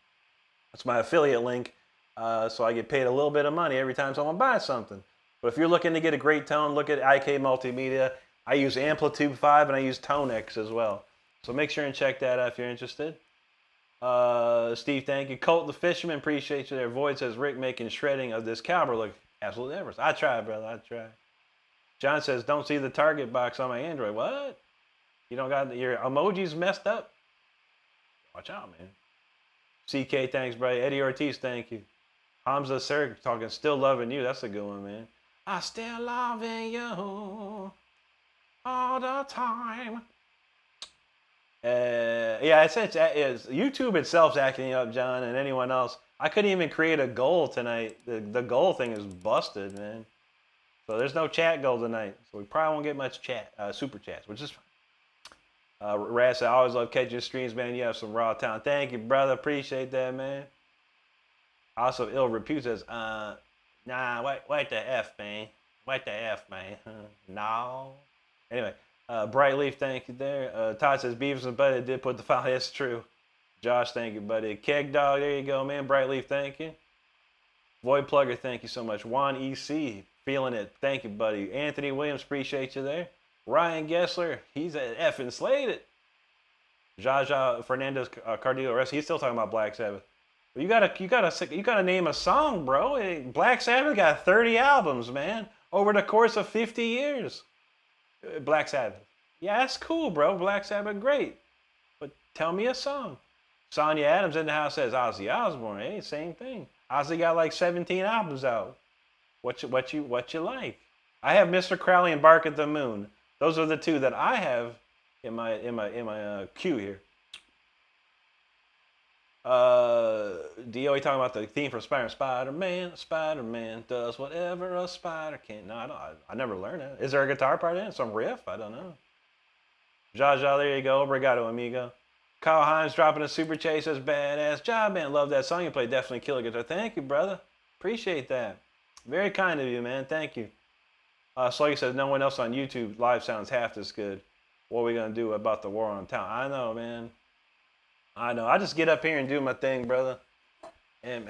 That's my affiliate link. So I get paid a little bit of money every time someone buys something. But if you're looking to get a great tone, look at IK Multimedia. I use Amplitude 5 and I use ToneX as well. So make sure and check that out if you're interested. Steve, thank you. Colt the Fisherman, appreciate you there. Void says, Rick making shredding of this caliber look absolutely ever. I try, brother. I try. John says, don't see the target box on my Android. What? You don't got your emojis messed up? Watch out, man. CK, thanks, bro. Eddie Ortiz, thank you. Hamza Sir talking, still loving you. That's a good one, man. I still loving you all the time. Yeah, it's YouTube itself's acting up, John, and anyone else. I couldn't even create a goal tonight. The goal thing is busted, man. So there's no chat goal tonight. So we probably won't get much chat, super chats, which is fine. Raz, I always love catching streams, man. You have some raw talent. Thank you, brother. Appreciate that, man. Also, ill repute says, nah, wait the F, man. Wait the F, man. No. Anyway, Bright Leaf, thank you there. Todd says, Beavis and Butthead did put the file. That's true. Josh, thank you, buddy. Keg Dog, there you go, man. Bright Leaf, thank you. Void Plugger, thank you so much. Juan EC, feeling it. Thank you, buddy. Anthony Williams, appreciate you there. Ryan Gessler, he's at effing slayed it. Jaja Fernandez Cardillo Rest, he's still talking about Black Sabbath. But you gotta name a song, bro. Black Sabbath got 30 albums, man, over the course of 50 years. Black Sabbath. Yeah, that's cool, bro. Black Sabbath, great. But tell me a song. Sonia Adams in the house says Ozzy Osbourne. Hey, same thing. Ozzy got like 17 albums out. What you like? I have Mr. Crowley and Bark at the Moon. Those are the two that I have in my queue here. DOE talking about the theme from Spider-Man. Spider-Man does whatever a spider can. No, I never learned it. Is there a guitar part in it? Some riff? I don't know. Jaja, there you go. Obrigado, amigo. Kyle Hines dropping a super chase says badass job, man. Love that song you played. Definitely kill a guitar. Thank you, brother. Appreciate that. Very kind of you, man. Thank you. Sluggy says, no one else on YouTube live sounds half as good. What are we going to do about the war on town? I know, man. I know. I just get up here and do my thing, brother. And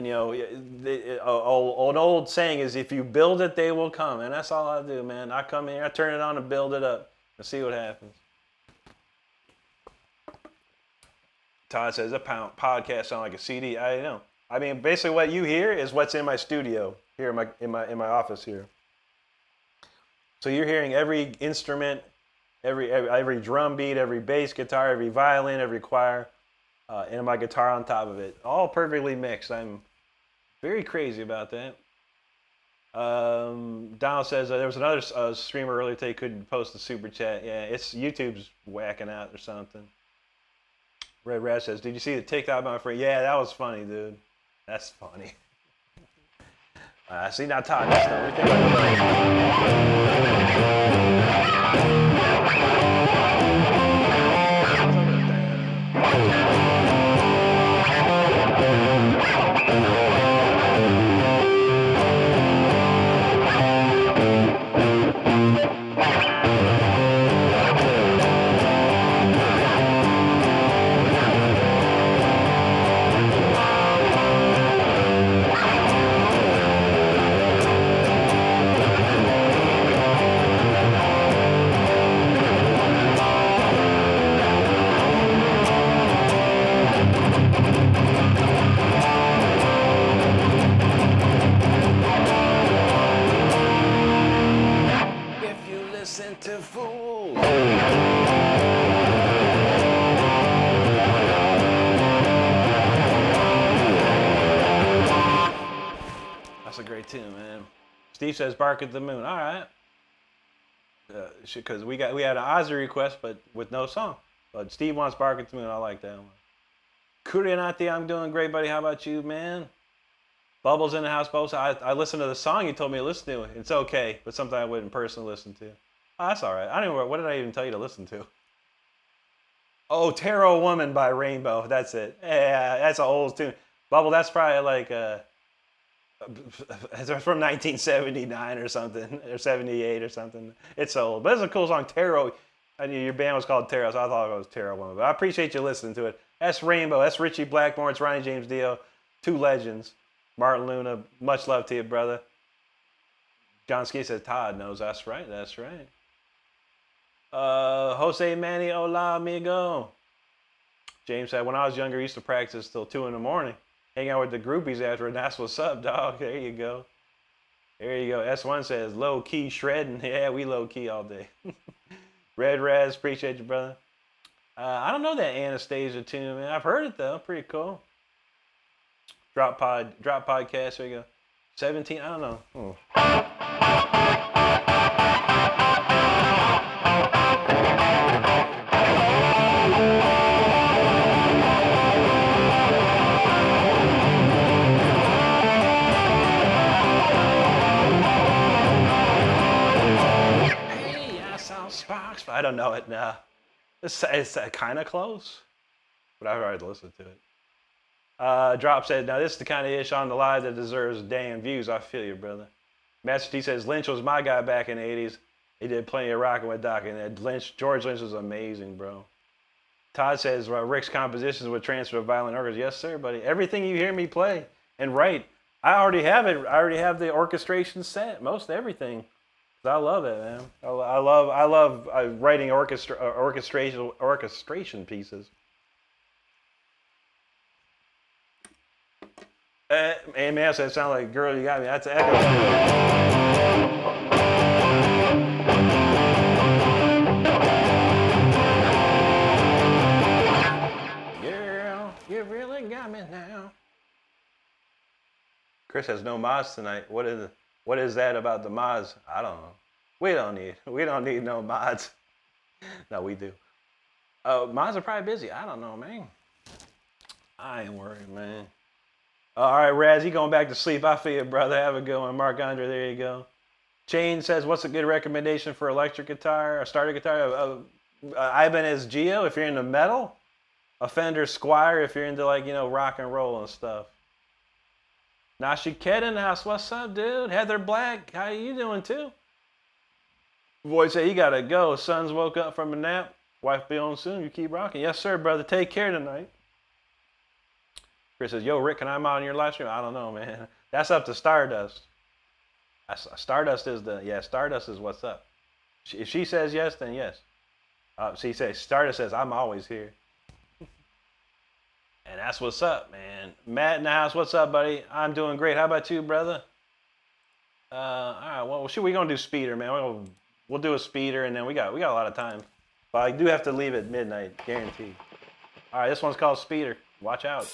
you know, an old saying is, if you build it, they will come. And that's all I do, man. I come here, I turn it on and build it up and see what happens. Todd says, a podcast sound like a CD. I know. I mean, basically what you hear is what's in my studio here in my office here. So you're hearing every instrument, every drum beat, every bass guitar, every violin, every choir, and my guitar on top of it, all perfectly mixed. I'm very crazy about that. Donald says there was another streamer earlier today couldn't post the super chat. Yeah, it's YouTube's whacking out or something. Red Rat says, did you see the TikTok, my friend? Yeah, that was funny, dude. That's funny. See, now Todd, that's the only thing to fools. That's a great tune, man. Steve says, "Bark at the Moon." All right, because we had an Ozzy request, but with no song. But Steve wants "Bark at the Moon." I like that one. Kurianati, I'm doing great, buddy. How about you, man? Bubbles in the house. Bubbles. I listened to the song you told me to listen to. It's okay, but something I wouldn't personally listen to. Oh, that's all right. I don't even. What did I even tell you to listen to? Oh, Tarot Woman by Rainbow. That's it. Yeah, that's an old tune. Bubble, that's probably like it's from 1979 or something, or 78 or something. It's old, but it's a cool song. Tarot. I knew your band was called Tarot, so I thought it was Tarot Woman. But I appreciate you listening to it. That's Rainbow. That's Richie Blackmore. It's Ronnie James Dio. Two legends. Martin Luna. Much love to you, brother. John Ski says Todd knows. That's right. That's right. Jose Manny, hola amigo. James said, when I was younger, I used to practice till 2 in the morning. Hang out with the groupies after, and that's what's up, dog. There you go. There you go. S1 says, low key shredding. Yeah, we low key all day. Red Raz, appreciate you, brother. I don't know that Anastasia tune, man. I've heard it though. Pretty cool. Drop podcast. There you go. 17. I don't know. Sparks, but I don't know it now. It's kind of close, but I've already listened to it. Drop said, now this is the kind of ish on the live that deserves damn views. I feel you, brother. Master T says, Lynch was my guy back in the 80s. He did plenty of rocking with Doc, and George Lynch was amazing, bro. Todd says, Rick's compositions would transfer to violin orchestra. Yes, sir, buddy. Everything you hear me play and write, I already have it. I already have the orchestration set, most everything. I love it, man. I love writing orchestration pieces. And man, that sound like "Girl, You Got Me." That's an echo. Girl, you really got me now. Chris has no mods tonight. What is that about the mods? I don't know. We don't need no mods. No, we do. Mods are probably busy. I don't know, man. I ain't worried, man. All right, Raz, you going back to sleep. I feel you, brother. Have a good one. Mark Andre, there you go. Chain says, what's a good recommendation for electric guitar, a starter guitar? Ibanez Geo, if you're into metal. A Fender Squire, if you're into, like, rock and roll and stuff. Nashiketa in the house. What's up, dude? Heather Black, how you doing, too? Boy said, you gotta go. Sons woke up from a nap. Wife be on soon. You keep rocking. Yes, sir, brother. Take care tonight. Chris says, yo, Rick, can I mod on your live stream? I don't know, man. That's up to Stardust. Stardust is what's up. If she says yes, then yes. Stardust says, I'm always here. And that's what's up, man. Matt in the house, what's up, buddy? I'm doing great. How about you, brother? All right, well, we're going to do speeder, man. We'll do a speeder, and then we got a lot of time. But I do have to leave at midnight, guaranteed. All right, this one's called Speeder. Watch out.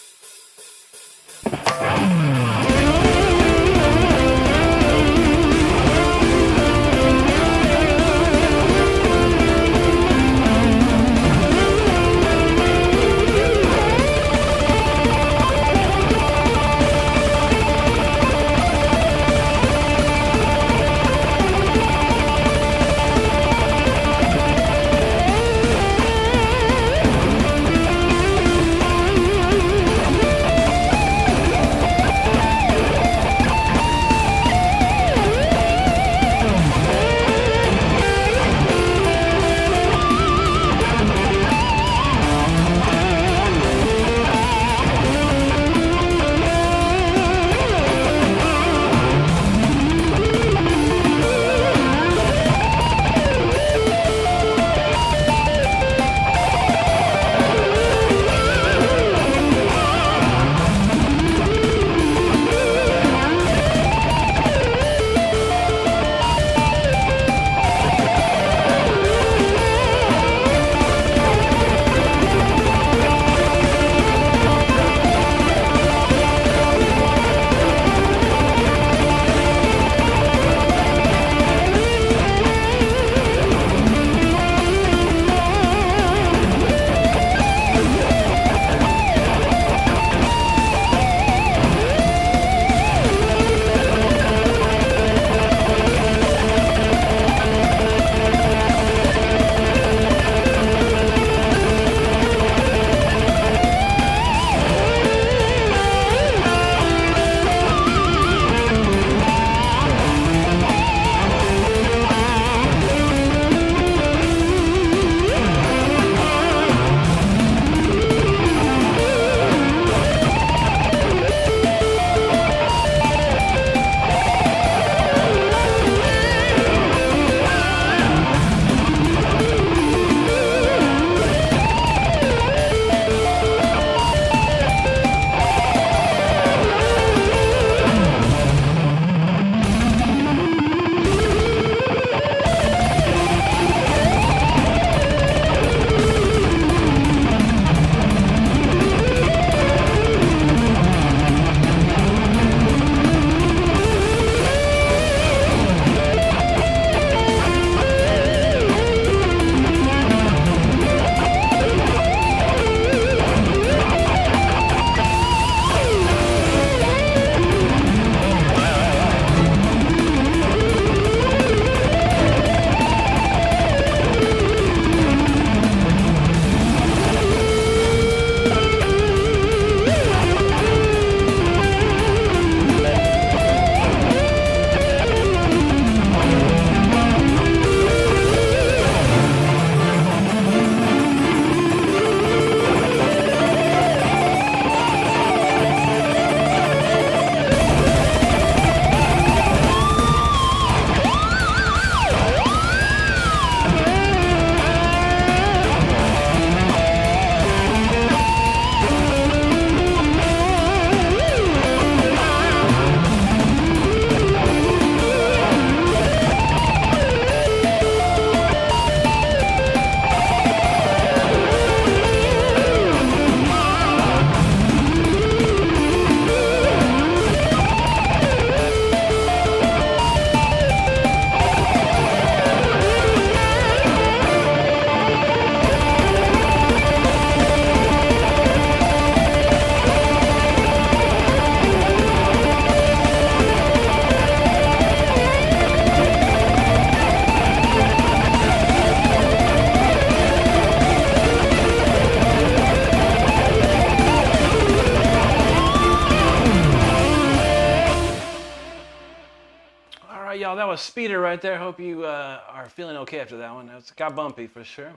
y'all, that was Speeder right there. Hope you are feeling okay after that one. It got bumpy for sure.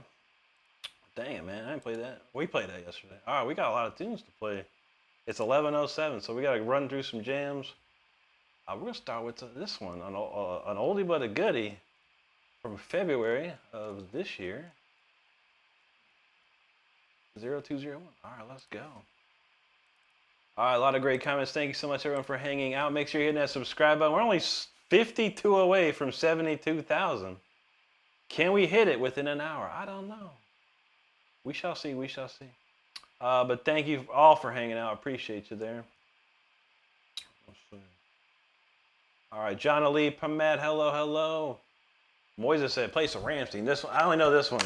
Dang it, man. I didn't play that. We played that yesterday. All right, we got a lot of tunes to play. It's 11:07, so we got to run through some jams. We're going to start with this one, an oldie but a goodie from February of this year. 0201. All right, let's go. All right, a lot of great comments. Thank you so much, everyone, for hanging out. Make sure you're hitting that subscribe button. We're only 52 away from 72,000. Can we hit it within an hour? I don't know. We shall see. We shall see. But thank you all for hanging out. I appreciate you there. Let's see. All right, John Ali, Pamet, hello, hello. Moises said, play some Ramstein. This one, I only know this one.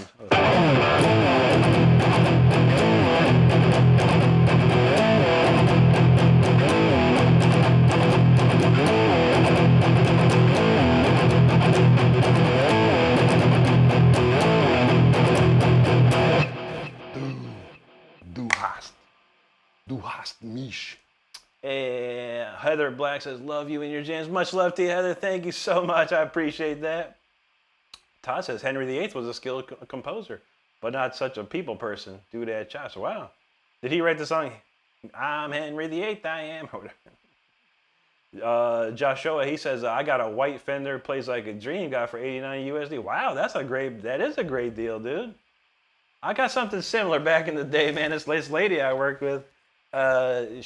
Du hast mich. And Heather Black says, love you and your jams. Much love to you, Heather. Thank you so much. I appreciate that. Todd says Henry VIII was a skilled composer, but not such a people person. Doodad Chops. Wow. Did he write the song, I'm Henry VIII, I am? Joshua, he says, I got a white Fender, plays like a dream, got for 89 USD. Wow, that is a great deal, dude. I got something similar back in the day, man. This lady I worked with, I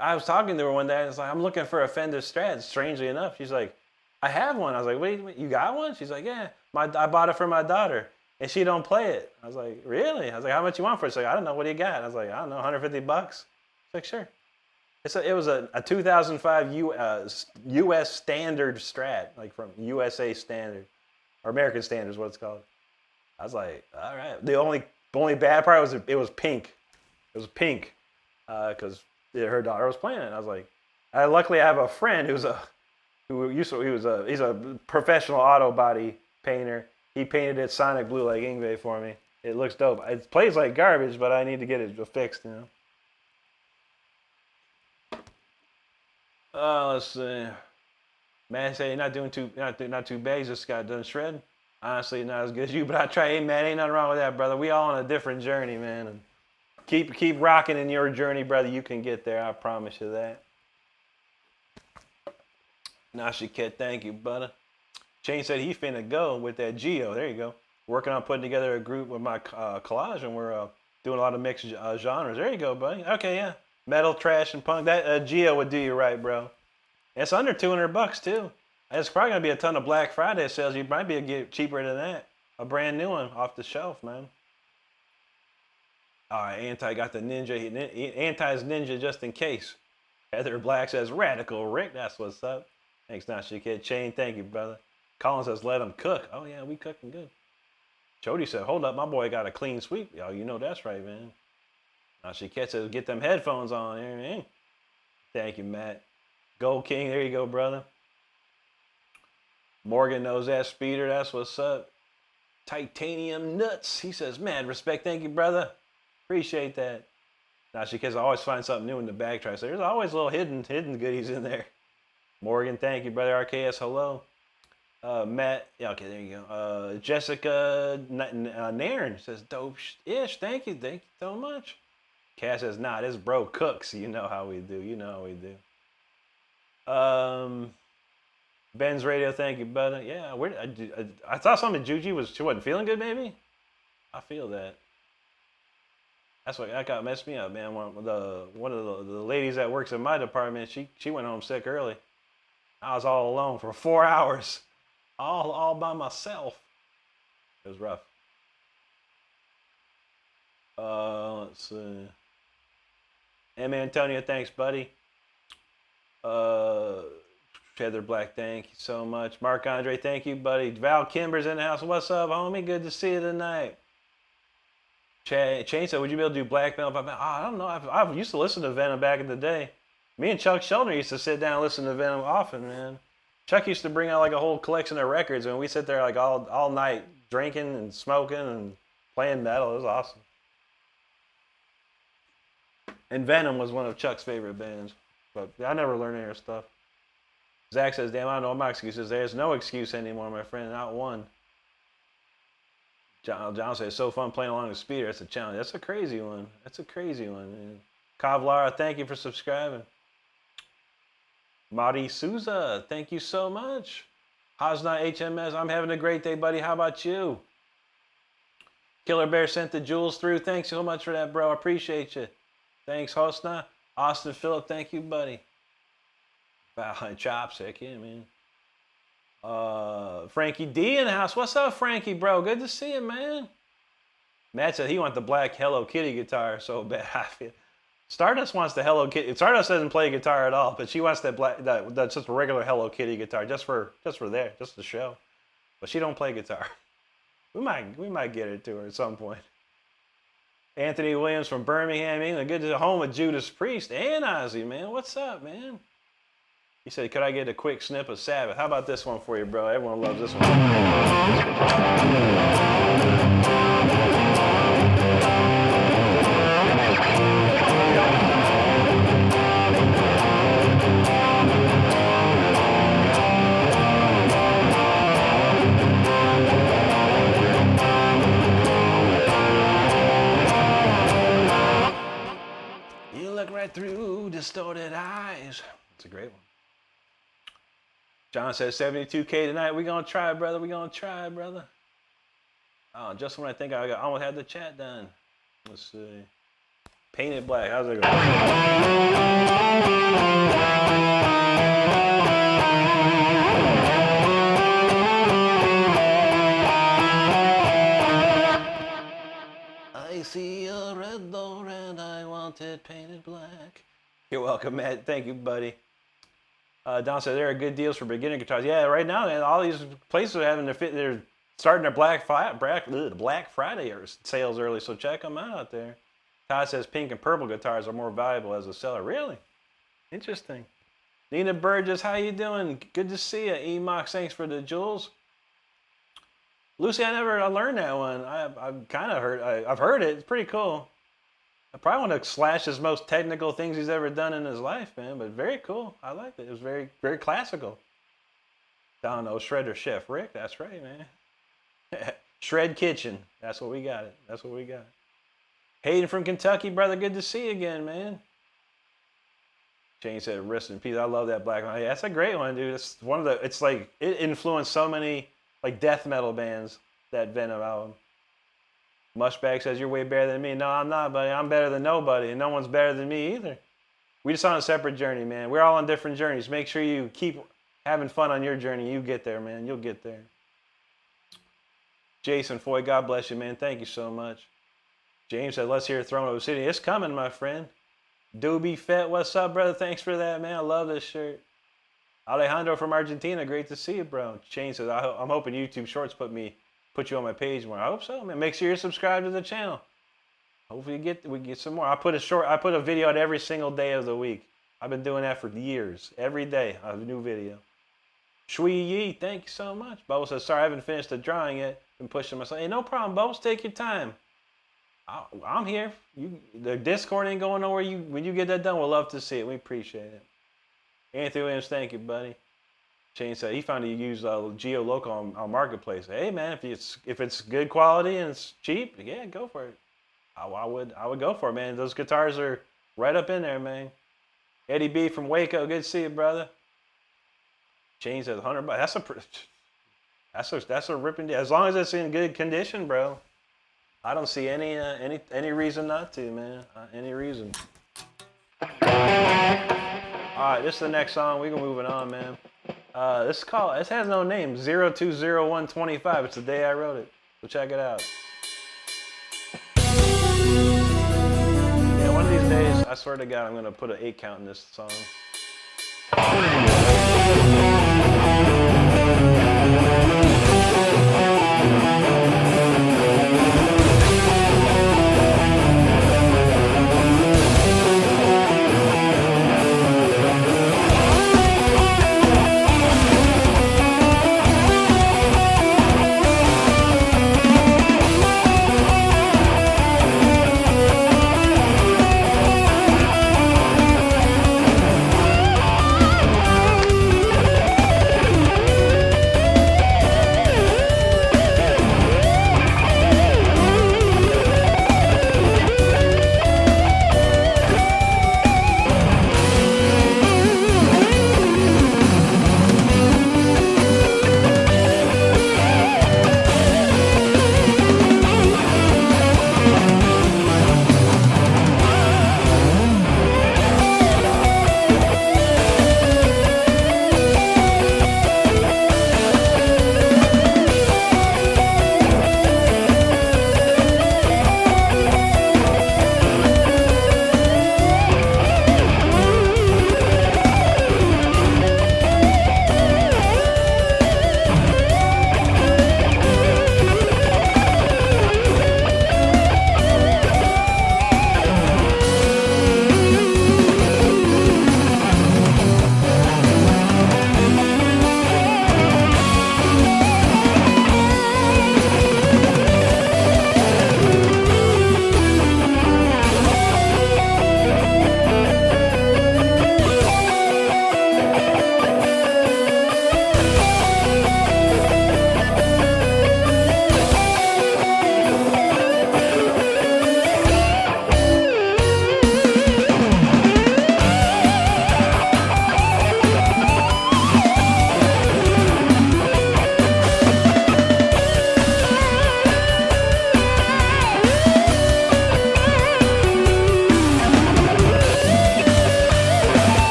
was talking to her one day, and it's like, I'm looking for a Fender Strat. Strangely enough, she's like, I have one. I was like, wait, you got one? She's like, yeah. I bought it for my daughter, and she don't play it. I was like, really? I was like, how much you want for it? She's like, I don't know. What do you got? I was like, I don't know, $150. She's like, sure. It was a 2005 U.S. standard Strat, like from USA Standard, or American Standard is what it's called. I was like, all right. The only bad part was it was pink. It was pink because her daughter was playing it. And I was like, luckily I have a friend he's a professional auto body painter. He painted it Sonic Blue like Ingve for me. It looks dope. It plays like garbage, but I need to get it fixed, you know. Let's see. Man, say not too bad. He just got done shredding. Honestly, not as good as you, but I try. Hey, man, ain't nothing wrong with that, brother. We all on a different journey, man. And keep rocking in your journey, brother. You can get there. I promise you that. Nashiket, thank you, brother. Shane said he finna go with that Geo. There you go. Working on putting together a group with my collage, and we're doing a lot of mixed genres. There you go, buddy. Okay, yeah. Metal, trash, and punk. That Geo would do you right, bro. It's under $200 too. It's probably gonna be a ton of Black Friday sales. You might be able to get cheaper than that. A brand new one off the shelf, man. All right, Anti got the Ninja. Anti's Ninja just in case. Heather Black says Radical Rick. That's what's up. Thanks, Nashi Kid. Chain, thank you, brother. Colin says let him cook. Oh yeah, we cooking good. Jody said, hold up, my boy got a clean sweep. Yo, you know that's right, man. Nashi Kid says get them headphones on. Thank you, Matt. Gold King, there you go, brother. Morgan knows that speeder. That's what's up. Titanium Nuts. He says, mad respect. Thank you, brother. Appreciate that. Now, she says, I always find something new in the backtrack. So there's always little hidden goodies in there. Morgan, thank you, brother. RKS, hello. Matt, yeah, okay, there you go. Jessica Nairn says, dope-ish. Thank you so much. Cass says, nah, this bro cooks. You know how we do. Ben's Radio, thank you, brother. Yeah, I thought something Juji she wasn't feeling good, maybe? I feel that. That's what that got messed me up, man. One of the ladies that works in my department, she went home sick early. I was all alone for 4 hours, all by myself. It was rough. Let's see. M. Antonio, thanks, buddy. Heather Black, thank you so much. Mark Andre, thank you, buddy. Val Kimber's in the house. What's up, homie? Good to see you tonight. Chain said, would you be able to do black metal? I don't know. I used to listen to Venom back in the day. Me and Chuck Shelton used to sit down and listen to Venom often, man. Chuck used to bring out like a whole collection of records, and we sit there like all night drinking and smoking and playing metal. It was awesome. And Venom was one of Chuck's favorite bands, but I never learned any of their stuff. Zach says, damn, I don't know what my excuse is. There's no excuse anymore, my friend, not one. John says, so fun playing along the speeder. That's a challenge. That's a crazy one. That's a crazy one, man. Kavlara, thank you for subscribing. Mari Souza, thank you so much. Hasna HMS, I'm having a great day, buddy. How about you? Killer Bear sent the jewels through. Thanks so much for that, bro. I appreciate you. Thanks, Hosna. Austin Phillip, thank you, buddy. Valentine Chops, heck yeah, man. Frankie D in the house. What's up, Frankie, bro? Good to see you, man. Matt said he wants the black Hello Kitty guitar so bad. I feel. Stardust wants the Hello Kitty. Stardust doesn't play guitar at all, but she wants that black, that's just a regular Hello Kitty guitar, just for there, just the show. But she don't play guitar. We might get it to her at some point. Anthony Williams from Birmingham, England. Good to the home of Judas Priest and Ozzy, man. What's up, man? He said, could I get a quick snip of Sabbath? How about this one for you, bro? Everyone loves this one. You look right through distorted eyes. It's a great one. John says 72K tonight. We're going to try, brother. We're going to try, brother. Oh, just when I think I almost had the chat done. Let's see. Painted Black. How's it going? I see a red door and I want it painted black. You're welcome, Matt. Thank you, buddy. Don said there are good deals for beginner guitars. Yeah, right now, man, all these places are having they're starting their Black Friday sales early, so check them out there. Todd says pink and purple guitars are more valuable as a seller. Really? Interesting. Nina Burgess, how you doing? Good to see you. Emox, thanks for the jewels. Lucy, I learned that one. I've kind of heard. I've heard it. It's pretty cool. I probably want to slash his most technical things he's ever done in his life, man. But very cool. I liked it. It was very, very classical. Down Shredder Chef Rick. That's right, man. Shred Kitchen. That's what we got. That's what we got. Hayden from Kentucky, brother. Good to see you again, man. Jane said, "Rest in peace." I love that black one. Yeah, that's a great one, dude. It's one of the. It's like it influenced so many like death metal bands. That Venom album. Mushbag says, you're way better than me. No, I'm not, buddy. I'm better than nobody, and no one's better than me either. We're just on a separate journey, man. We're all on different journeys. Make sure you keep having fun on your journey. You get there, man. You'll get there. Jason Foy, God bless you, man. Thank you so much. James said, let's hear Throne of Obsidian. It's coming, my friend. Doobie Fett, what's up, brother? Thanks for that, man. I love this shirt. Alejandro from Argentina, great to see you, bro. Shane says, I'm hoping YouTube Shorts put you on my page more. I hope so, man. Make sure you're subscribed to the channel. Hopefully we get some more. I put a video out every single day of the week. I've been doing that for years. Every day I have a new video. Shui Yi, thank you so much. Bubbles says, sorry, I haven't finished the drawing yet. Been pushing myself. Hey, no problem, Bubbles. Take your time. I'm here. The Discord ain't going nowhere. When you get that done, we'll love to see it. We appreciate it. Anthony Williams, thank you, buddy. Shane said he found you use Geolocal on Marketplace. Hey man, if it's good quality and it's cheap, yeah, go for it. I would go for it, man. Those guitars are right up in there, man. Eddie B from Waco, good to see you, brother. Shane says $100. That's a ripping deal. As long as it's in good condition, bro. I don't see any reason not to, man. Any reason. All right, this is the next song. We're moving on, man. This has no name, 020125. It's the day I wrote it. So check it out. Yeah, one of these days, I swear to God, I'm going to put an 8 count in this song.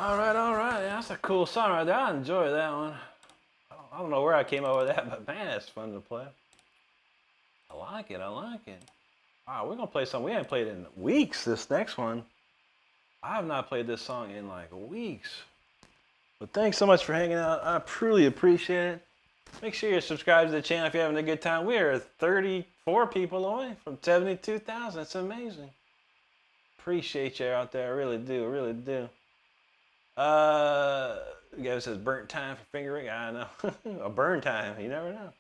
All right. Yeah, that's a cool song right there. I enjoy that one. I don't know where I came up with that, but man, it's fun to play. I like it. All right, we're gonna play something we haven't played in weeks. This next one, I have not played this song in like weeks. But thanks so much for hanging out. I truly appreciate it. Make sure you're subscribed to the channel if you're having a good time. We are 34 people away from 72,000. It's amazing. Appreciate you out there. I really do. Gavin says burnt time for finger ring. I know. A burn time. You never know.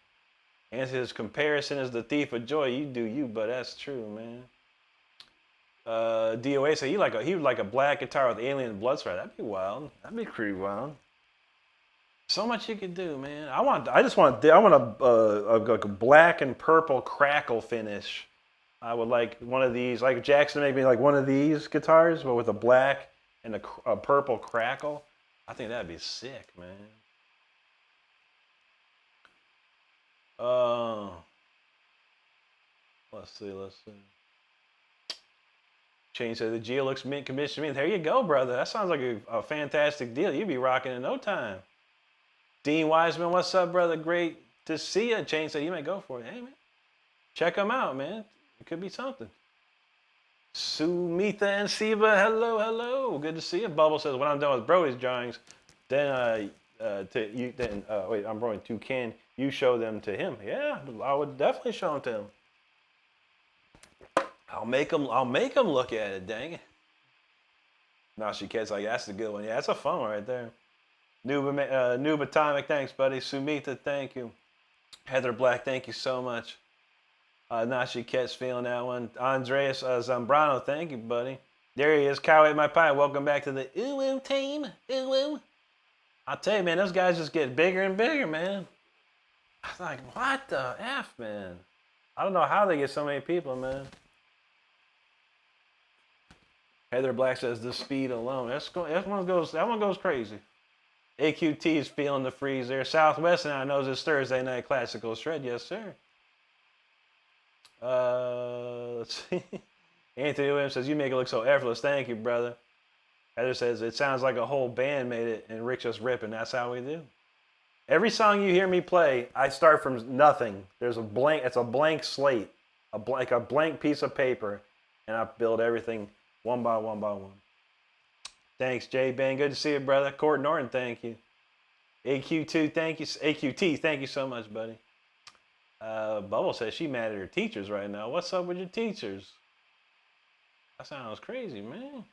And says comparison is the thief of joy. You do you, but that's true, man. DOA said he would like a black guitar with alien blood spray. That'd be wild. That'd be pretty wild. So much you could do, man. I want a black and purple crackle finish. I would like one of these, like Jackson maybe like one of these guitars, but with a black and a purple crackle. I think that'd be sick, man. Let's see. Shane said the Geo looks mint condition to me. There you go, brother. That sounds like a fantastic deal. You'd be rocking in no time. Dean Wiseman, what's up, brother? Great to see you. Shane said you may go for it. Hey, man. Check them out, man. It could be something. Sumitha and Siva, hello. Good to see you. Bubble says when I'm done with Brody's drawings, then I'm going to Ken. You show them to him. Yeah, I would definitely show them to him. I'll make him look at it, dang it. Now she gets like, that's a good one. Yeah, that's a fun one right there. Noob Atomic, thanks, buddy. Sumita, thank you. Heather Black, thank you so much. Nashi Ket's feeling that one. Andreas Zambrano, thank you, buddy. There he is, Cowboy My Pie. Welcome back to the Ooh team. Ooh. I'll tell you, man, those guys just get bigger and bigger, man. I was like, what the F, man? I don't know how they get so many people, man. Heather Black says the speed alone. That one goes crazy. AQT is feeling the freeze there. Southwest now knows it's Thursday night classical shred. Yes, sir. Let's see. Anthony Williams says you make it look so effortless. Thank you, brother. Heather says it sounds like a whole band made it and Rick just ripping. That's how we do. Every song you hear me play, I start from nothing. There's a blank. It's a blank slate, like a blank piece of paper, and I build everything one by one by one. Thanks, Jay Ben. Good to see you, brother. Court Norton, thank you. AQ2, thank you. AQT, thank you so much, buddy. Bubble says she mad at her teachers right now. What's up with your teachers? That sounds crazy, man.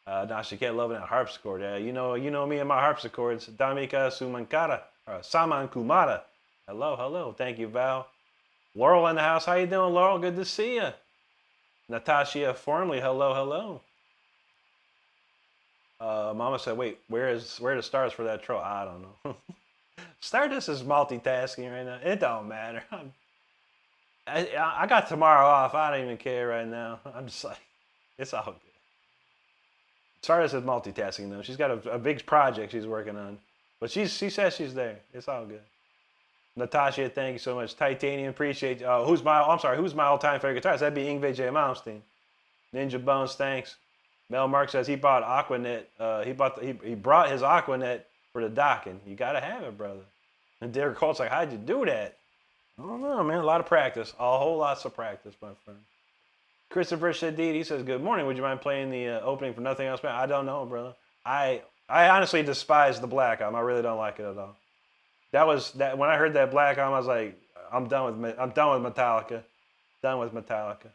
Now she can't love that harpsichord. Yeah, you know me and my harpsichords. Damika Sumankara, or Saman Kumara. Hello. Thank you, Val. Laurel in the house. How you doing, Laurel? Good to see you. Natasha Formley. Hello. Mama said, wait, where the stars for that troll? I don't know. Stardust is multitasking right now. It don't matter. I got tomorrow off. I don't even care right now. I'm just like, it's all good. Stardust is multitasking though. She's got a big project she's working on, but she says she's there. It's all good. Natasha, thank you so much. Titanium, appreciate you. Who's my all-time favorite guitarist? That'd be Yngwie J. Malmsteen. Ninja Bones, thanks. Mel Mark says he bought Aquanet. He brought his Aquanet for the docking. You gotta have it, brother. And Derek Colt's like, how'd you do that? I don't know, man. A lot of practice. A whole lots of practice, my friend. Christopher Shadid, he says, good morning. Would you mind playing the opening for Nothing Else, Man? I don't know, brother. I honestly despise the Black Album. I really don't like it at all. When I heard that Black Album, I was like, I'm done with Metallica. Done with Metallica.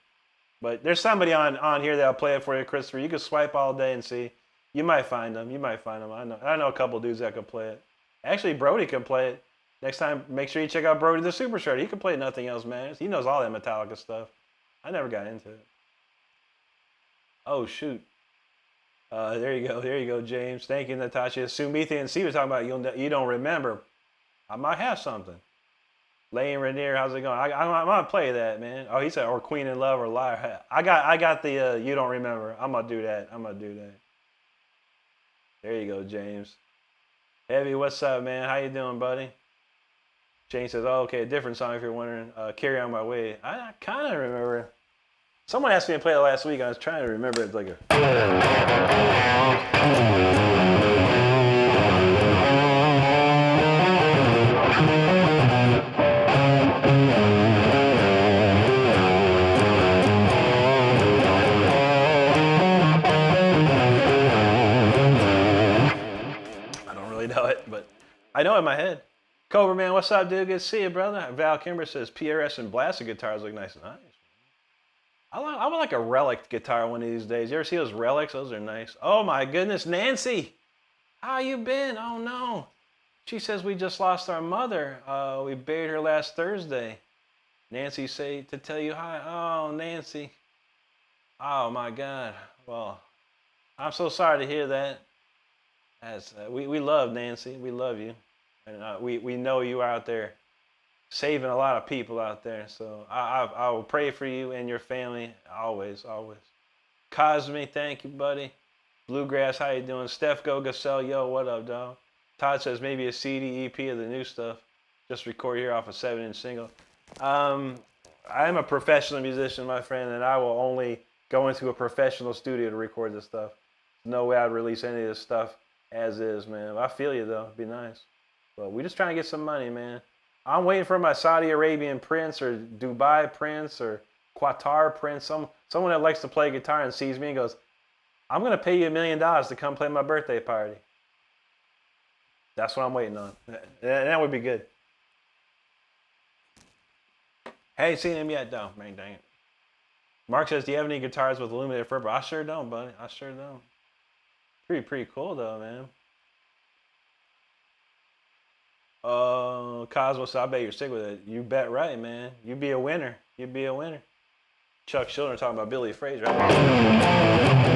But there's somebody on here that'll play it for you, Christopher. You can swipe all day and see. You might find them. I know a couple dudes that could play it. Actually, Brody can play it. Next time, make sure you check out Brody the Super Shredder. He can play Nothing Else, man. He knows all that Metallica stuff. I never got into it. Oh, shoot. There you go, James. Thank you, Natasha. Sumitha and Steve was talking about you don't remember. I might have something. Lane Rainier, how's it going? I'm gonna play that, man. Oh, he said, or Queen in Love or Liar. I got the you don't remember. I'm gonna do that. There you go, James. Heavy, what's up, man? How you doing, buddy? Jane says, oh, okay, a different song if you're wondering. Carry On My Way. I kind of remember. Someone asked me to play it last week. I was trying to remember. It's like a... I know in my head. Cobra Man, what's up, dude? Good to see you, brother. Val Kimber says PRS and Blaster guitars look nice. Nice. I would like a relic guitar one of these days. You ever see those relics? Those are nice. Oh my goodness, Nancy. How you been? Oh no. She says we just lost our mother. We buried her last Thursday. Nancy say to tell you hi. Oh, Nancy. Oh my God. Well, I'm so sorry to hear that. We love Nancy. We love you. And we know you are out there saving a lot of people out there. So I will pray for you and your family always, always. Cosme, thank you, buddy. Bluegrass, how you doing? Steph Go Gasell, yo, what up, dog? Todd says maybe a CD EP of the new stuff. Just record here off a 7-inch single. I'm a professional musician, my friend, and I will only go into a professional studio to record this stuff. No way I'd release any of this stuff as is, man. I feel you, though. It'd be nice. But we're just trying to get some money, man. I'm waiting for my Saudi Arabian prince or Dubai prince or Qatar prince, someone that likes to play guitar and sees me and goes, I'm going to pay you $1 million to come play my birthday party. That's what I'm waiting on. That would be good. I ain't seen him yet, though. Man, dang it. Mark says, do you have any guitars with illuminated fretboard? I sure don't, buddy. I sure don't. Pretty cool, though, man. Cosmos, I bet you're sick with it. You bet right, man. You be a winner. You be a winner. Chuck Schiller talking about Billy Fraser. Right?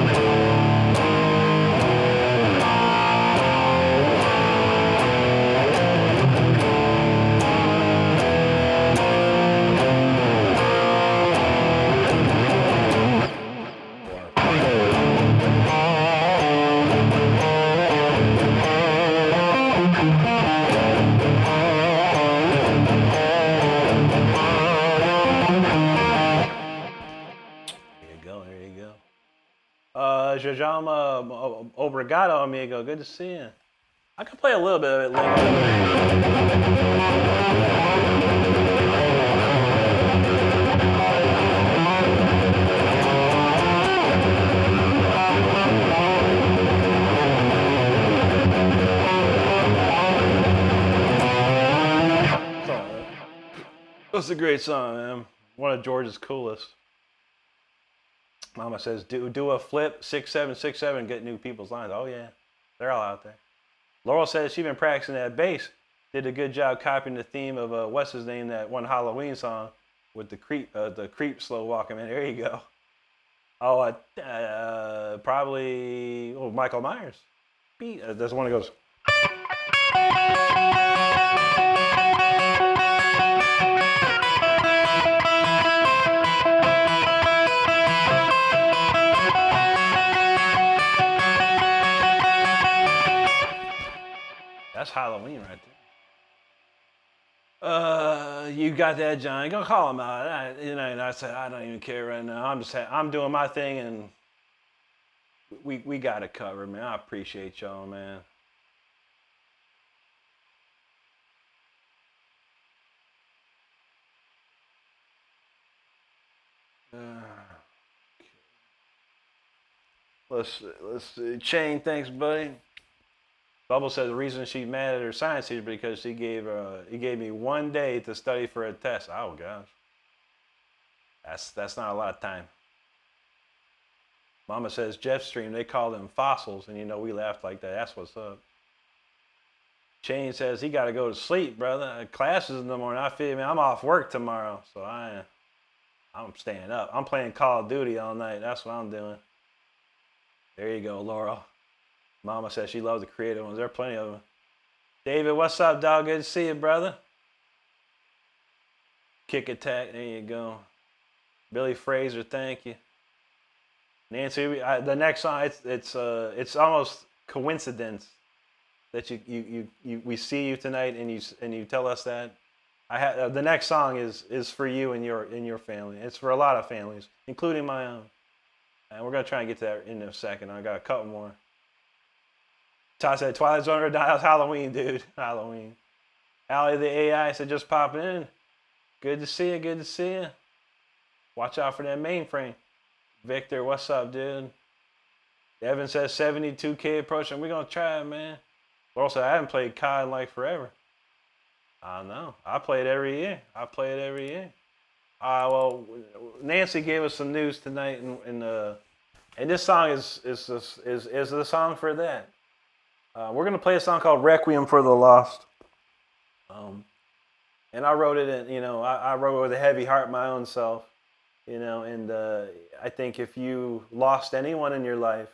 Jajama Obrigado, amigo. Good to see you. I can play a little bit of it later. That's a great song, man. One of George's coolest. Mama says, do a flip, 6767, get new people's lines. Oh, yeah. They're all out there. Laurel says she's been practicing that bass. Did a good job copying the theme of, what's his name, that one Halloween song with the creep slow walking. Man, there you go. Oh, probably Michael Myers. There's one that goes. That's Halloween right there. You got that, John. Go call him out. And I said, I don't even care right now. I'm doing my thing, and we got it covered, man. I appreciate y'all, man. Let's see. Chain, thanks, buddy. Bubble says the reason she's mad at her science teacher because he gave me 1 day to study for a test. Oh gosh, that's not a lot of time. Mama says Jeff Stream, they call them fossils, and we laughed like that. That's what's up. Shane says he got to go to sleep, brother. Classes in the morning. I feel me. I'm off work tomorrow, so I'm staying up. I'm playing Call of Duty all night. That's what I'm doing. There you go, Laurel. Mama says she loves the creative ones. There are plenty of them. David, what's up, dog? Good to see you, brother. Kick Attack, there you go. Billy Fraser, thank you. Nancy, the next song, it's almost coincidence that we see you tonight and you tell us that. The next song is for you and your family. It's for a lot of families, including my own. And we're gonna try and get to that in a second. I got a couple more. Todd said, Twilight Zone, that's Halloween, dude. Halloween. Allie the AI said, just popping in. Good to see you, good to see you. Watch out for that mainframe. Victor, what's up, dude? Evan says 72K approaching. We're going to try it, man. Laurel said, I haven't played COD in like forever. I know. I play it every year. Well, Nancy gave us some news tonight, and this song is the song for that. We're gonna play a song called "Requiem for the Lost," and I wrote it in, I wrote it with a heavy heart, my own self, and I think if you lost anyone in your life,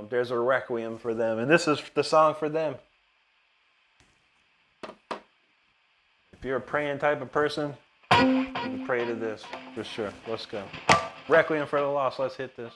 there's a requiem for them, and this is the song for them. If you're a praying type of person, you can pray to this for sure. Let's go. Requiem for the Lost. Let's hit this.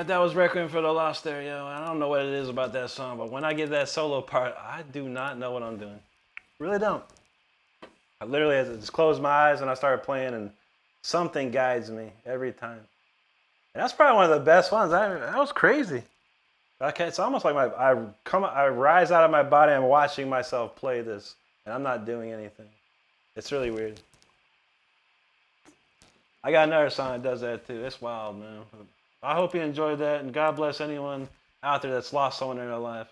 right, that was Requiem for the Lost there, yo. I don't know what it is about that song, but when I get that solo part, I do not know what I'm doing. Really don't. I literally just closed my eyes and I started playing, and something guides me every time. And that's probably one of the best ones. That was crazy. Okay, it's almost like I rise out of my body. I'm watching myself play this, and I'm not doing anything. It's really weird. I got another song that does that too. It's wild, man. I hope you enjoyed that, and God bless anyone out there that's lost someone in their life.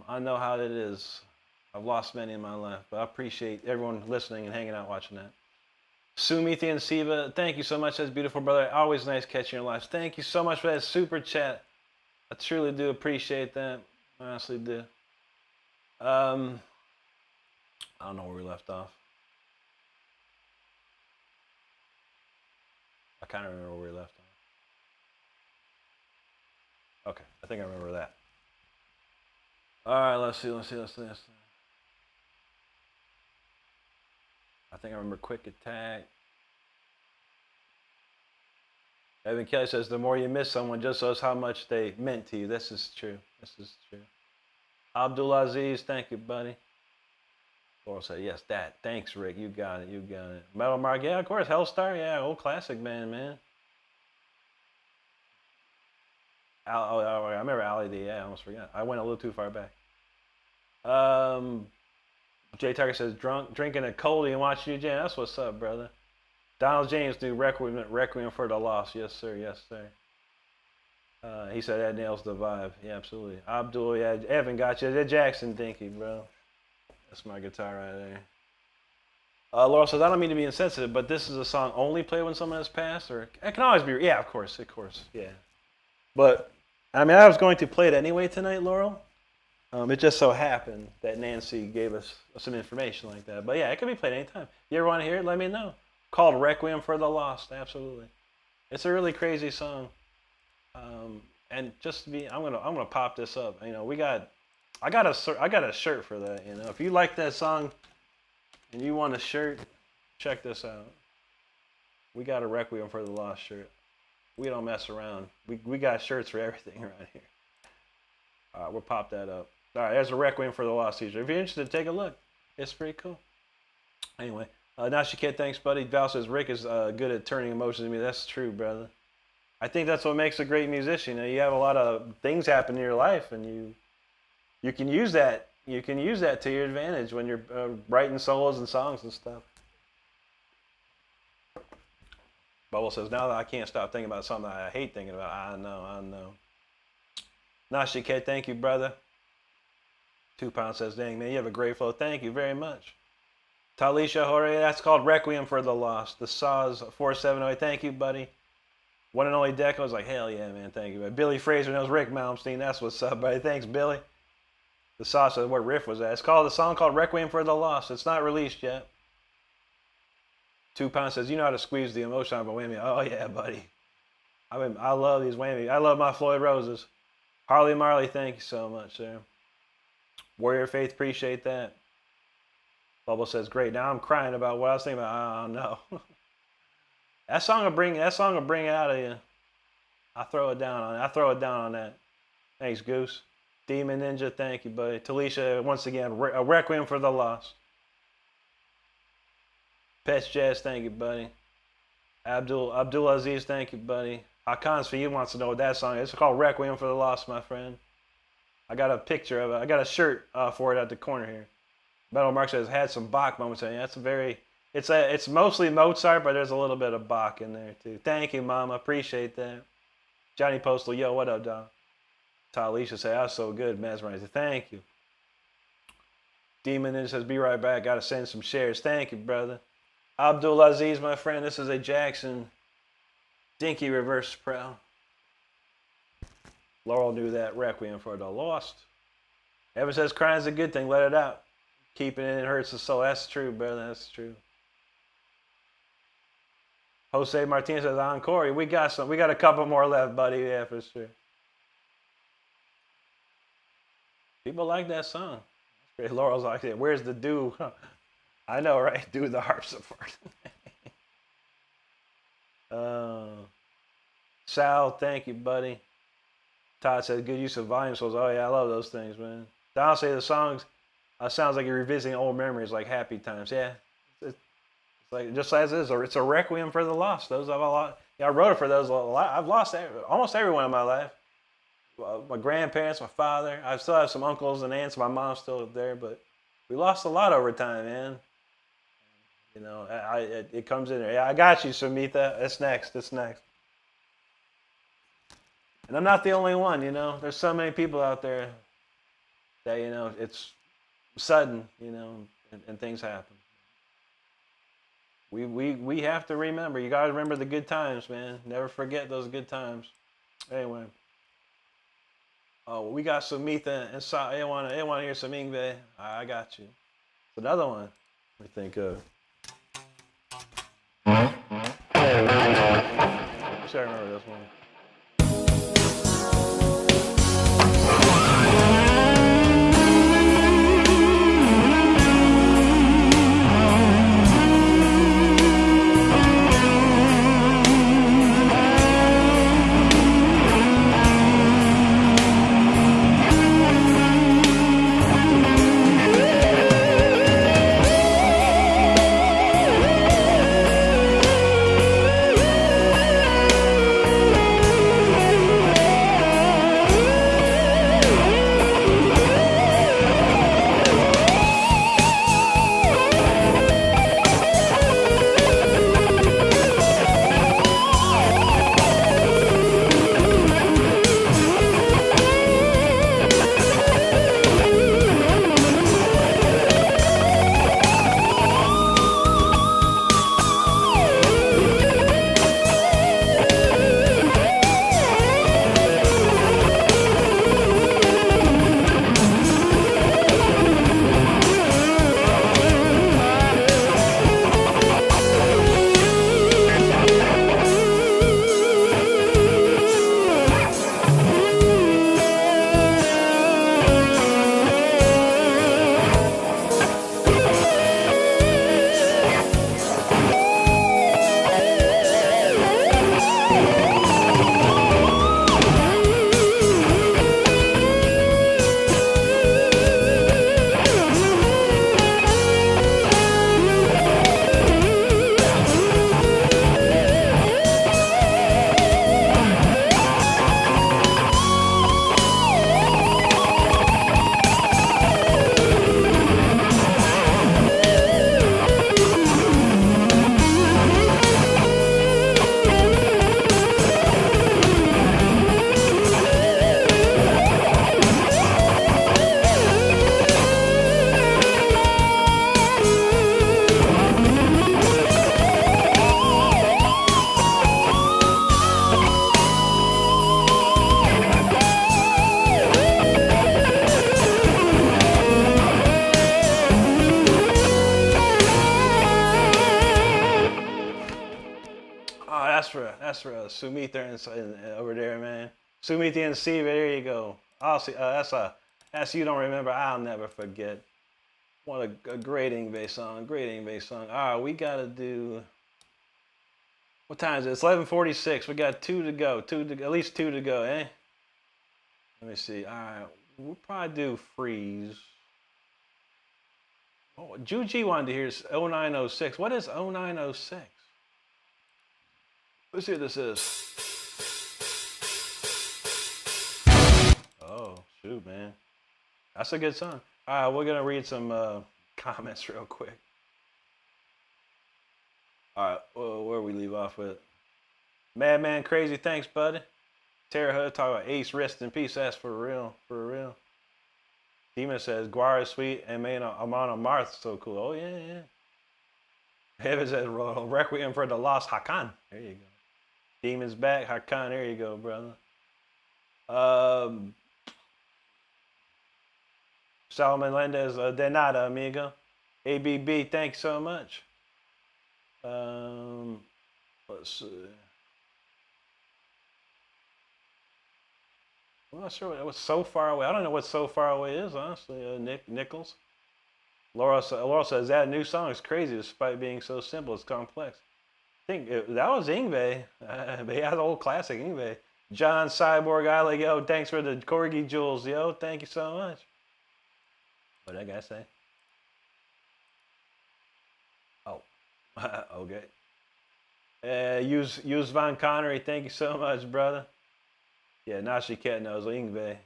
I know how it is. I've lost many in my life, but I appreciate everyone listening and hanging out watching that. Sumithi and Siva, thank you so much. That's beautiful, brother. Always nice catching your lives. Thank you so much for that super chat. I truly do appreciate that. I honestly do. I don't know where we left off. I kind of remember where we left off. Okay, I think I remember that. All right, let's see. I think I remember Quick Attack. Evan Kelly says, the more you miss someone, just shows how much they meant to you. This is true. Abdulaziz, thank you, buddy. Laurel said, yes, that. Thanks, Rick. You got it. Metal Mark, yeah, of course. Hellstar, yeah, old classic band, man. I remember Ali D. Yeah, I almost forgot. I went a little too far back. Jay Tucker says, drinking a coldie and watching you jam. That's what's up, brother. Donald James do Requiem for the Lost. Yes, sir. He said that nails the vibe. Yeah, absolutely. Abdul, yeah, Evan got you. That Jackson Dinky, bro. That's my guitar right there. Laurel says, I don't mean to be insensitive, but this is a song only played when someone has passed? Or it can always be, yeah, of course, yeah. But, I mean, I was going to play it anyway tonight, Laurel. It just so happened that Nancy gave us some information like that. But yeah, it can be played anytime. You ever want to hear it? Let me know. Called Requiem for the Lost, absolutely. It's a really crazy song. And just to be, I'm gonna pop this up. You know, I got a shirt for that. You know, if you like that song and you want a shirt, check this out. We got a Requiem for the Lost shirt. We don't mess around. We got shirts for everything right here. All right, we'll pop that up. All right, there's a Requiem for the Lost t-shirt. If you're interested, take a look. It's pretty cool. Anyway, Nashikid, thanks, buddy. Val says, Rick is good at turning emotions in me. That's true, brother. I think that's what makes a great musician. You know, you have a lot of things happen in your life, and you can use that. You can use that to your advantage when you're writing solos and songs and stuff. Bubble says, now that I can't stop thinking about something I hate thinking about. I know. Nashikid, thank you, brother. 2 Pound says, dang, man, you have a great flow. Thank you very much. Talisha Hore, that's called Requiem for the Lost. The Saws 470, thank you, buddy. One and only Deco was like, hell yeah, man, thank you. Billy Fraser knows Rick Malmsteen. That's what's up, buddy. Thanks, Billy. The Saw says, what riff was that? It's called the song called Requiem for the Lost. It's not released yet. 2 Pound says, you know how to squeeze the emotion out of a whammy. Oh yeah, buddy. I love these whammies. I love my Floyd Roses. Harley Marley, thank you so much, sir. Warrior Faith, appreciate that. Bubble says, great. Now I'm crying about what I was thinking about. Oh no. That song will bring it out of you. I throw it down on that. Thanks, Goose. Demon Ninja, thank you, buddy. Talisha, once again, a Requiem for the Lost. Pets Jazz, thank you, buddy. Abdul Aziz, thank you, buddy. Hakan's for you wants to know what that song is. It's called Requiem for the Lost, my friend. I got a picture of it. I got a shirt for it at the corner here. Metal Mark says, had some Bach moments. That's it's mostly Mozart, but there's a little bit of Bach in there too. Thank you, Mama. Appreciate that. Johnny Postal, yo, what up, dog? Talisha said, that was so good, mesmerizing. Thank you. Demon Ninja says, be right back. Got to send some shares. Thank you, brother. Abdul Aziz, my friend. This is a Jackson Dinky Reverse Pro. Laurel knew that. Requiem for the Lost. Evan says, crying's a good thing. Let it out. Keeping it in hurts the soul. That's true, brother. That's true. Jose Martinez says, encore. We got a couple more left, buddy. Yeah, for sure. People like that song. That's great. Laurel's like, where's the do? I know, right? Do the harp support. Sal, thank you, buddy. Todd said good use of volume source. Oh yeah, I love those things, man. Don say the songs sounds like you're revisiting old memories, like happy times. Yeah, it's like just as it is. It's a requiem for the lost. Those I've a lot. Yeah, I wrote it for those. I've lost almost everyone in my life. My grandparents, my father. I still have some uncles and aunts. My mom's still there, but we lost a lot over time, man. You know, it comes in there. Yeah, I got you, Sumitha. It's next. It's next. And I'm not the only one, you know. There's so many people out there that, you know, it's sudden, you know, and things happen. We have to remember. You gotta remember the good times, man. Never forget those good times. Anyway. Oh, we got Sumitha and I want to hear some Ingve. I got you. It's another one. We think of. I remember this one. That's for Sumitha and over there, man. Sumitha and Steve, there you go. I'll see. That's you don't remember. I'll never forget. What a great Ingve song. Great Ingve song. All right, we gotta do. What time is it? It's 11:46. We got two to go. At least two to go, eh? Let me see. All right, we'll probably do Freeze. Oh, Juji wanted to hear 0906. What is 0906? Let's see what this is. Oh, shoot, man. That's a good song. All right, we're going to read some comments real quick. All right, well, where we leave off with? Madman Crazy, thanks, buddy. Tara Hood talking about Ace, rest in peace. That's for real, for real. Demon says, Guar is sweet and man, Amon Amarth so cool. Oh, yeah, yeah. Heaven says, Requiem for the Lost Hakan. There you go. Demon's back. Hakan, there you go, brother. Salman Mendez, de nada, amigo. ABB, thanks so much. Let's see. I'm not sure what's so far away. I don't know what so far away is, honestly. Nichols. Laura says, that new song is crazy despite being so simple. It's complex. I think that was Ingve. But he has an old classic Ingve. John Cyborg Island, yo, thanks for the corgi jewels, yo. Thank you so much. What did that guy say? Oh, okay. Use Von Connery, thank you so much, brother. Yeah, Nashi Cat knows Ingve.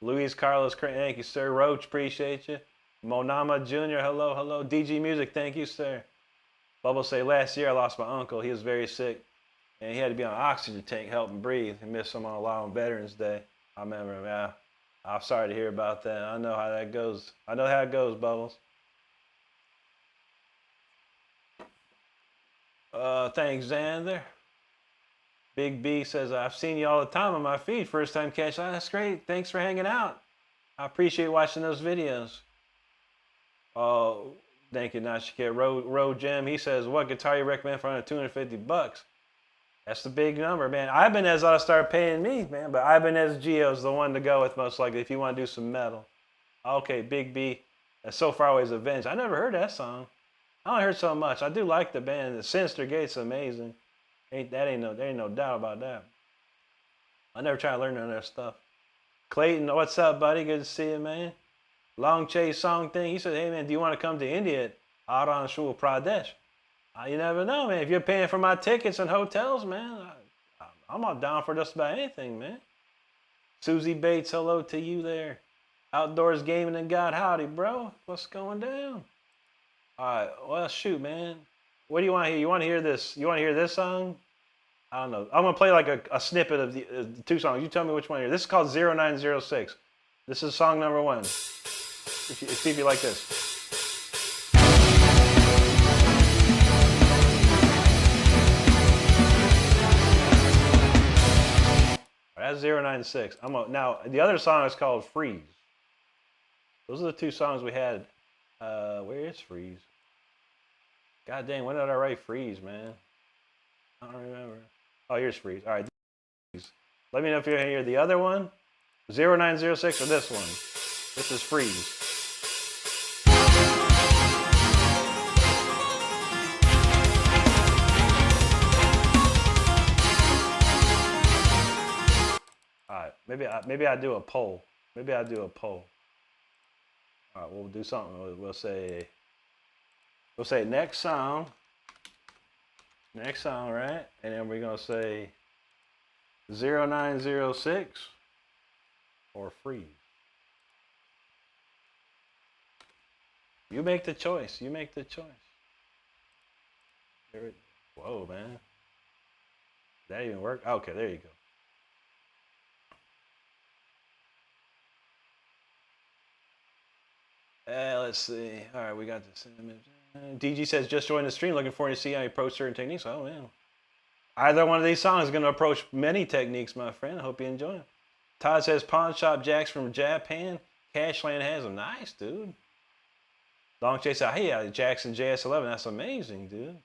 Luis Carlos, thank you, sir. Roach, appreciate you. Monama Jr., hello, hello. DG Music, thank you, sir. Bubble say, last year I lost my uncle. He was very sick, and he had to be on an oxygen tank helping breathe. He missed him on a lot on Veterans Day. I remember him, yeah. I'm sorry to hear about that. I know how that goes. I know how it goes, Bubbles. Thanks, Xander. Big B says, I've seen you all the time on my feed. First time catch. Oh, that's great. Thanks for hanging out. I appreciate watching those videos. Oh, thank you, Nashikit. Road Jim, he says, what guitar you recommend for under $250? That's the big number, man. Ibanez ought to start paying me, man. But Ibanez Geo's the one to go with most likely if you want to do some metal. Okay, Big B. That's So Far Away's Avenged. I never heard that song. I only heard so much. I do like the band. The Sinister Gate's amazing. There ain't no doubt about that. I never try to learn none of that stuff. Clayton, what's up, buddy? Good to see you, man. Long Chase Song thing. He said, hey, man, do you want to come to India at Arunachal Pradesh? You never know, man. If you're paying for my tickets and hotels, man, I'm all down for just about anything, man. Susie Bates, hello to you there. Outdoors Gaming and God howdy, bro. What's going down? All right, well, shoot, man. What do you want to hear? You want to hear this? You want to hear this song? I don't know. I'm going to play like a snippet of the two songs. You tell me which one here. This is called 0906. This is song number 1. See if you like this. That's 096. Now, the other song is called Freeze. Those are the two songs we had. Where is Freeze? God dang, when did I write Freeze, man? I don't remember. Oh, here's Freeze. All right. Let me know if you hear the other one. 0906 or this one. This is Freeze. All right. Maybe I do a poll. Maybe I do a poll. All right, we'll do something. We'll say next song, right? And then we're gonna say 0906 or Freeze. You make the choice. You make the choice. Whoa, man. Did that even work? Okay, there you go. Let's see. All right, we got this image. DG says, just join the stream. Looking forward to see how you approach certain techniques. Oh, man. Either one of these songs is going to approach many techniques, my friend. I hope you enjoy them. Todd says, Pawn Shop Jacks from Japan. Cashland has them. Nice, dude. Long Chase said, hey, Jackson JS11. That's amazing, dude.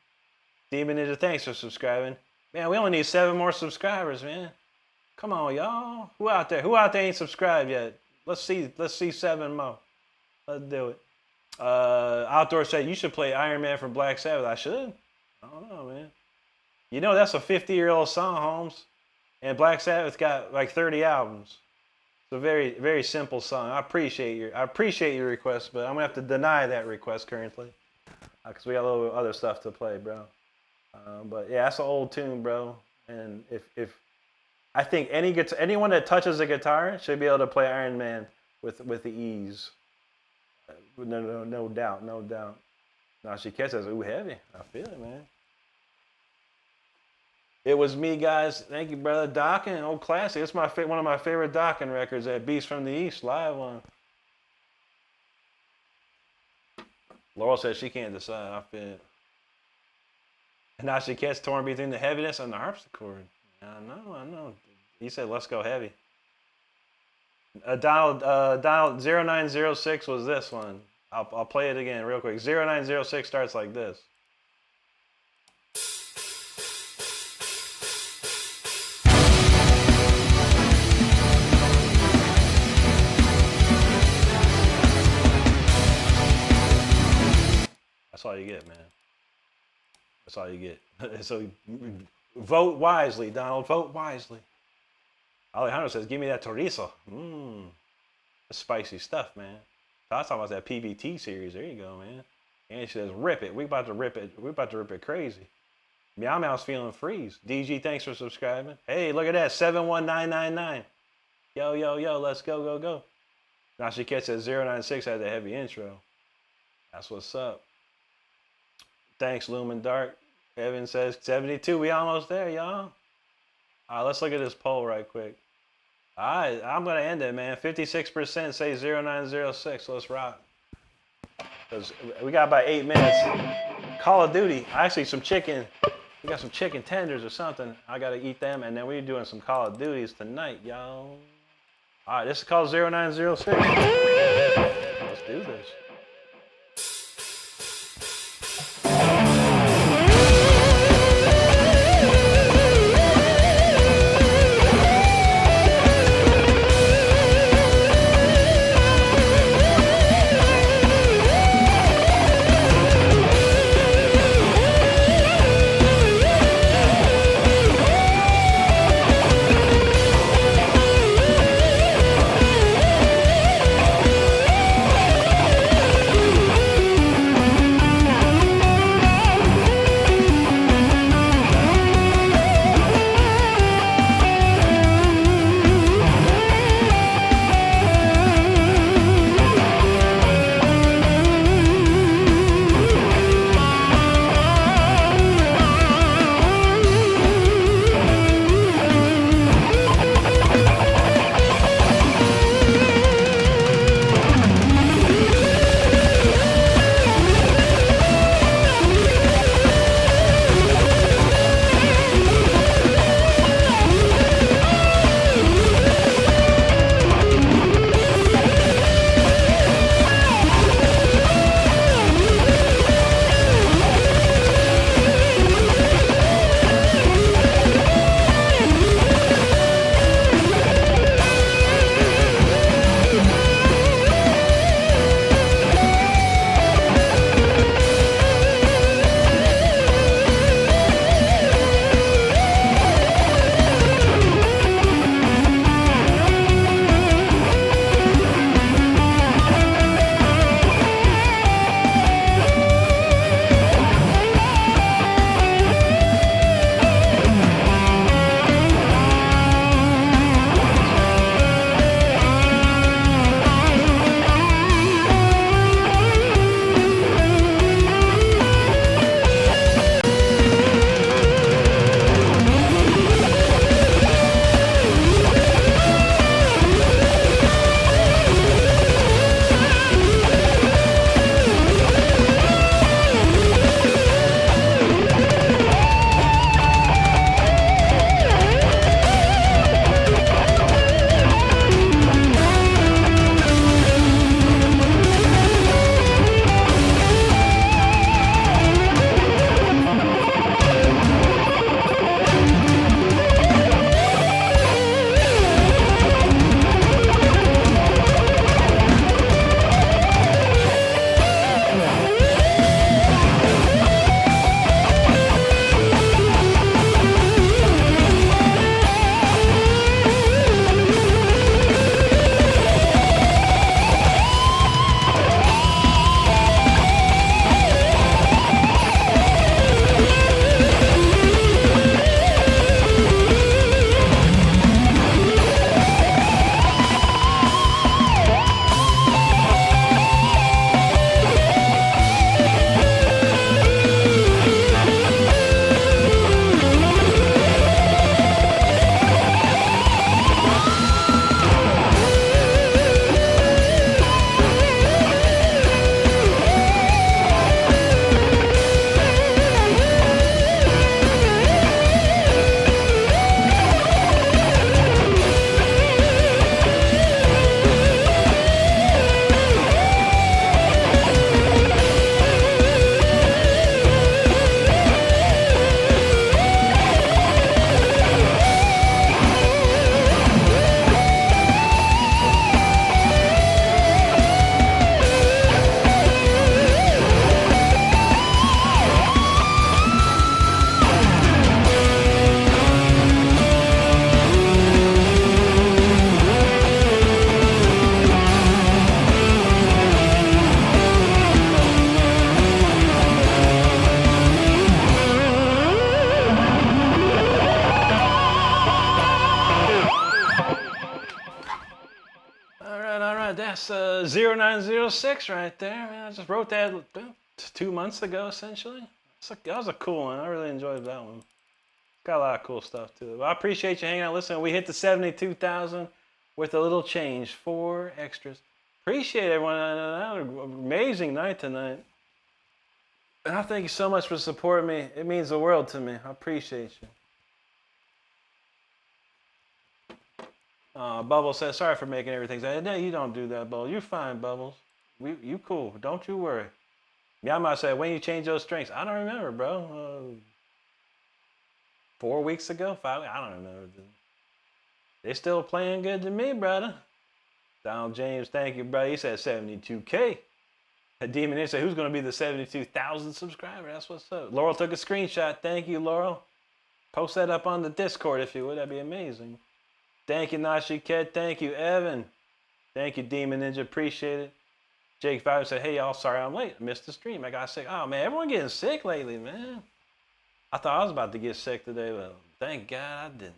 Demon Ninja, thanks for subscribing. Man, we only need 7 more subscribers, man. Come on, y'all. Who out there ain't subscribed yet? Let's see 7 more. Let's do it. Outdoor said, you should play Iron Man from Black Sabbath. I should? I don't know, man. You know, that's a 50-year-old song, Holmes. And Black Sabbath got like 30 albums. It's a very, very simple song. I appreciate your request, but I'm going to have to deny that request currently. Because we got a little other stuff to play, bro. But yeah, that's an old tune, bro. And if I think anyone that touches a guitar should be able to play Iron Man with the ease. No doubt. Now she says, ooh, heavy. I feel it, man. It was me, guys. Thank you, brother. Docking, old classic. It's one of my favorite Docking records, that Beast from the East live one. Laurel says she can't decide. I feel it. Now she gets torn between the heaviness and the harpsichord. I know. He said, let's go heavy. Donald 0906 was this one. I'll play it again real quick. 0906 starts like this. That's all you get, man. That's all you get. So vote wisely, Donald. Vote wisely. Alejandro says, give me that chorizo. That's spicy stuff, man. So I was talking about that PBT series. There you go, man. And she says, rip it. We about to rip it. We about to rip it crazy. Meow Meow's feeling freeze. DG, thanks for subscribing. Hey, look at that. 71999. Yo, yo, yo. Let's go, go, go. Now she catches at 096 had the heavy intro. That's what's up. Thanks, Lumen Dark. Evan says 72. We almost there, y'all. All right, let's look at this poll right quick. All right, I'm going to end it, man. 56% say 0906. Let's rock. Because we got about 8 minutes. Call of Duty. Actually, some chicken. We got some chicken tenders or something. I got to eat them. And then we're doing some Call of Duties tonight, y'all. All right, this is called 0906. Let's do this. that's 0906 right there, man. I just wrote that 2 months ago, essentially. That was a cool one. I really enjoyed that one. Got a lot of cool stuff to it. But I appreciate you hanging out, listening. We hit the 72,000 with a little change, 4 extras. Appreciate everyone. That was an amazing night tonight. And I thank you so much for supporting me. It means the world to me. I appreciate you. Bubbles says, sorry for making everything. No, you don't do that, Bubbles. You're fine, Bubbles. You cool. Don't you worry. Yama said, when you change those strings? I don't remember, bro. 4 weeks ago? 5 weeks? I don't remember. They still playing good to me, brother. Donald James, thank you, brother. He said 72K. A Demon in said, who's going to be the 72,000 subscriber? That's what's up. Laurel took a screenshot. Thank you, Laurel. Post that up on the Discord if you would. That'd be amazing. Thank you, Nashi Ked. Thank you, Evan. Thank you, Demon Ninja. Appreciate it. Jake Five said, hey, y'all, sorry I'm late. I missed the stream. I got sick. Oh, man, everyone getting sick lately, man. I thought I was about to get sick today, but thank God I didn't.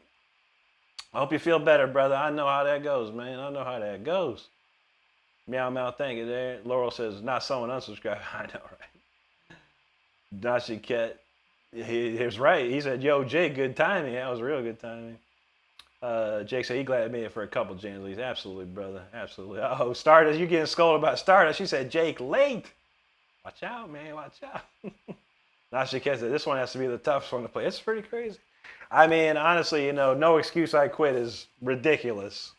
I hope you feel better, brother. I know how that goes, man. I know how that goes. Meow, meow, thank you there. Laurel says, not someone unsubscribed. I know, right? Nashi Cat, he was right. He said, yo, Jake, good timing. That was real good timing. Jake said he glad I made it for a couple Jansleys. Absolutely, brother. Absolutely. Oh, Stardust, you getting scolded about Stardust. She said, Jake, late. Watch out, man. Watch out. Nashi Cat said, this one has to be the toughest one to play. It's pretty crazy. I mean, honestly, you know, No Excuse I Quit is ridiculous.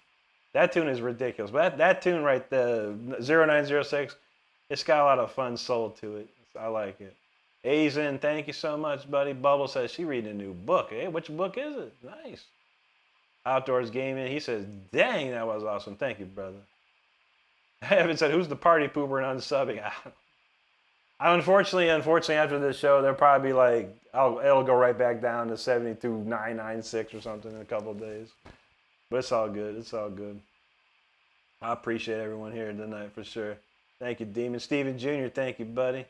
That tune is ridiculous. But that tune right there, 0906, it's got a lot of fun soul to it. I like it. Azen, thank you so much, buddy. Bubble says she reading a new book. Hey, which book is it? Nice. Outdoors Gaming, he says, dang, that was awesome. Thank you, brother. Evan said, who's the party pooper and unsubbing? Unfortunately, after this show, they'll probably be like, it'll go right back down to 72,996 or something in a couple of days. But it's all good. It's all good. I appreciate everyone here tonight for sure. Thank you, Demon. Steven Jr., thank you, buddy.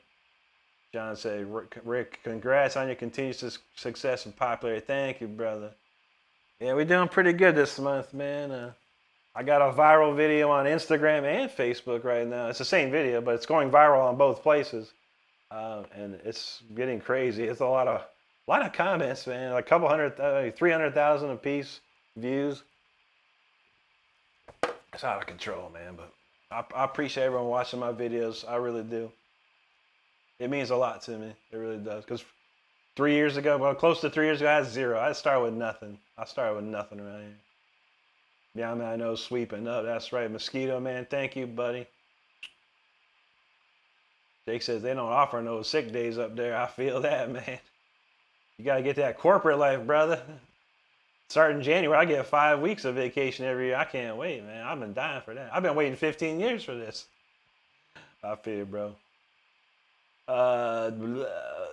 John said, Rick, congrats on your continued success and popularity. Thank you, brother. Yeah, we're doing pretty good this month, man. I got a viral video on Instagram and Facebook right now. It's the same video, but it's going viral on both places. And it's getting crazy. It's a lot of comments, man. Like a couple hundred, 300,000 a piece views. It's out of control, man. But I appreciate everyone watching my videos. I really do. It means a lot to me. It really does. Because 3 years ago, well, close to 3 years ago, I had zero. I started with nothing. Around here. Yeah, man, I know, sweeping up. That's right. Mosquito, man, thank you, buddy. Jake says they don't offer no sick days up there. I feel that, man. You got to get that corporate life, brother. Starting January, I get 5 weeks of vacation every year. I can't wait, man. I've been dying for that. I've been waiting 15 years for this. I feel it, bro.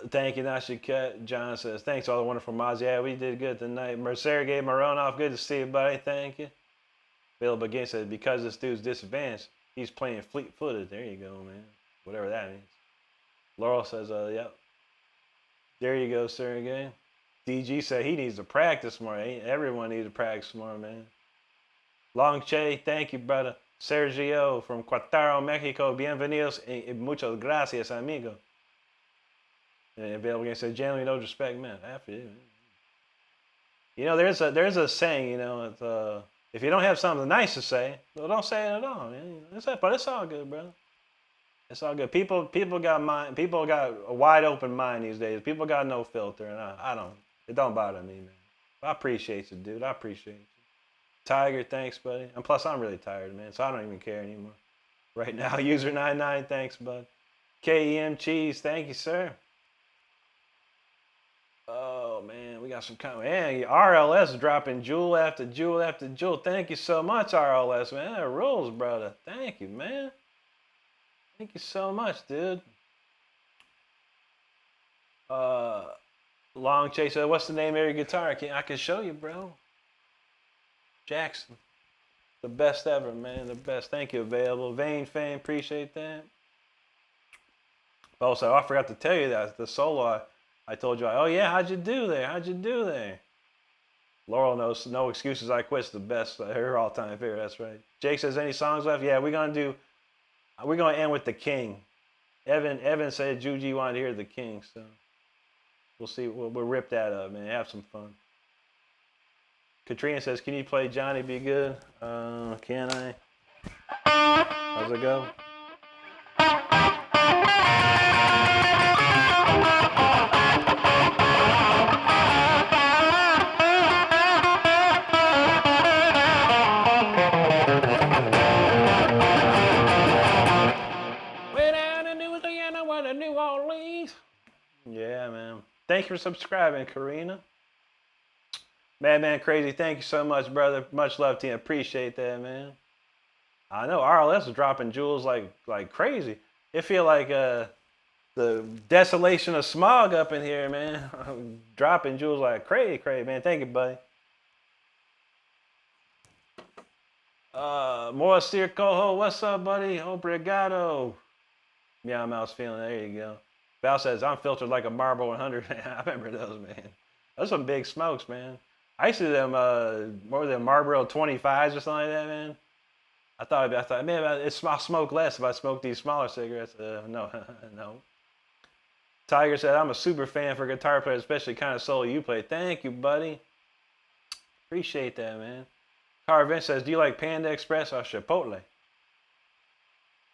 Thank you, Nashikat. John says, thanks to all the wonderful mods. Yeah, we did good tonight. Sergey Mironov, good to see you, buddy. Thank you. Bill Begin says, because this dude's disadvantaged, he's playing fleet-footed. There you go, man. Whatever that means. Laurel says, yep. There you go, Sergey. DG said he needs to practice more. Everyone needs to practice more, man. Long Che, thank you, brother. Sergio from Querétaro, Mexico. Bienvenidos y muchas gracias, amigo. And Bill Begin said, generally, no respect, man. After you, man. You know, there's a saying, you know, it's, if you don't have something nice to say, well, don't say it at all, man. But it's all good, brother. It's all good. People got a wide open mind these days. People got no filter, and I don't. It don't bother me, man. I appreciate you, dude. I appreciate you. Tiger, thanks, buddy. And plus, I'm really tired, man, so I don't even care anymore. Right now, user 99, thanks, bud. KEM Cheese, thank you, sir. Oh, man, we got some kind of, man, RLS dropping jewel after jewel after jewel. Thank you so much, RLS, man. That rules, brother. Thank you, man. Thank you so much, dude. Long Chase said, what's the name of your guitar? I can show you, bro. Jackson. The best ever, man. The best. Thank you, Available. Vain Fame, appreciate that. Also, I forgot to tell you that the solo I told you, oh yeah, how'd you do there? Laurel knows No Excuses I Quit's the best, her all-time favorite. That's right. Jake says, any songs left? Yeah, we're gonna end with The King. Evan said Juji wanted to hear The King, so we'll see. We'll rip that up, man. Have some fun. Katrina says, can you play Johnny Be Good? Can I? How's it go? New Orleans. Yeah, man. Thank you for subscribing, Karina. Madman Crazy, thank you so much, brother. Much love to you. Appreciate that, man. I know RLS is dropping jewels like crazy. It feel like the desolation of smog up in here, man. Dropping jewels like crazy, man. Thank you, buddy. More Steer Coho, what's up, buddy? Obrigado. Meow Mouse feeling, there you go. Val says, I'm filtered like a Marlboro 100. I remember those, man. Those some big smokes, man. I used to do them, what were them, Marlboro 25s or something like that, man. I thought, man, I'll smoke less if I smoke these smaller cigarettes. No, no. Tiger said, I'm a super fan for guitar players, especially the kind of solo you play. Thank you, buddy. Appreciate that, man. Carvin says, do you like Panda Express or Chipotle?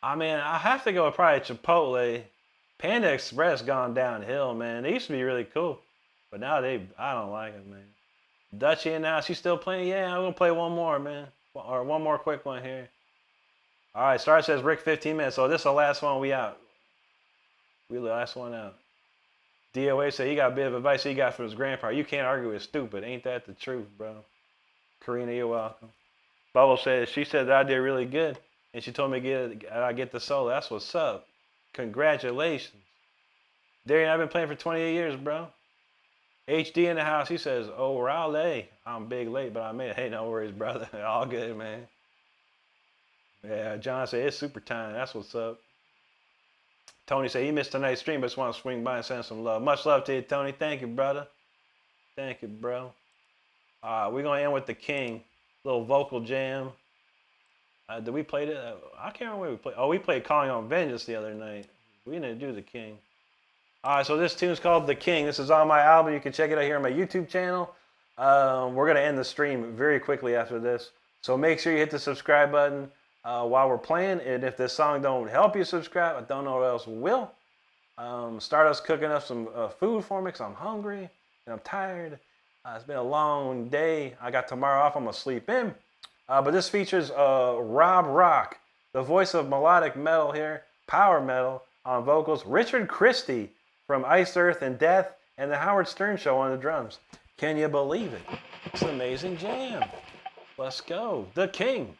I mean, I have to go with probably Chipotle. Panda Express gone downhill, man. They used to be really cool, but now I don't like it, man. Dutchie and now she's still playing. Yeah, I'm gonna play one more, man, or one more quick one here. All right, Star says Rick 15 minutes. So this is the last one. We out. We the last one out. DOA said he got a bit of advice he got from his grandpa. You can't argue with stupid. Ain't that the truth, bro? Karina, you're welcome. Bubble says she said that I did really good. And she told me I get the solo. That's what's up. Congratulations. Darian, I've been playing for 28 years, bro. HD in the house. He says, oh, Raleigh. I'm big late, but I made it. Hey, no worries, brother. All good, man. Yeah, John said, it's super time. That's what's up. Tony said, he missed tonight's stream, but just want to swing by and send some love. Much love to you, Tony. Thank you, brother. Thank you, bro. We're going to end with The King. Little vocal jam. Did we play it? I can't remember where we played. Oh, we played Calling on Vengeance the other night. We didn't do The King. All right, so this tune's called The King. This is on my album. You can check it out here on my YouTube channel. We're going to end the stream very quickly after this. So make sure you hit the subscribe button while we're playing. And if this song don't help you subscribe, I don't know what else will. Start us cooking up some food for me because I'm hungry and I'm tired. It's been a long day. I got tomorrow off. I'm going to sleep in. But this features Rob Rock, the voice of melodic metal here, power metal on vocals. Richard Christie from Ice, Earth, and Death, and the Howard Stern Show on the drums. Can you believe it? It's an amazing jam. Let's go. The King.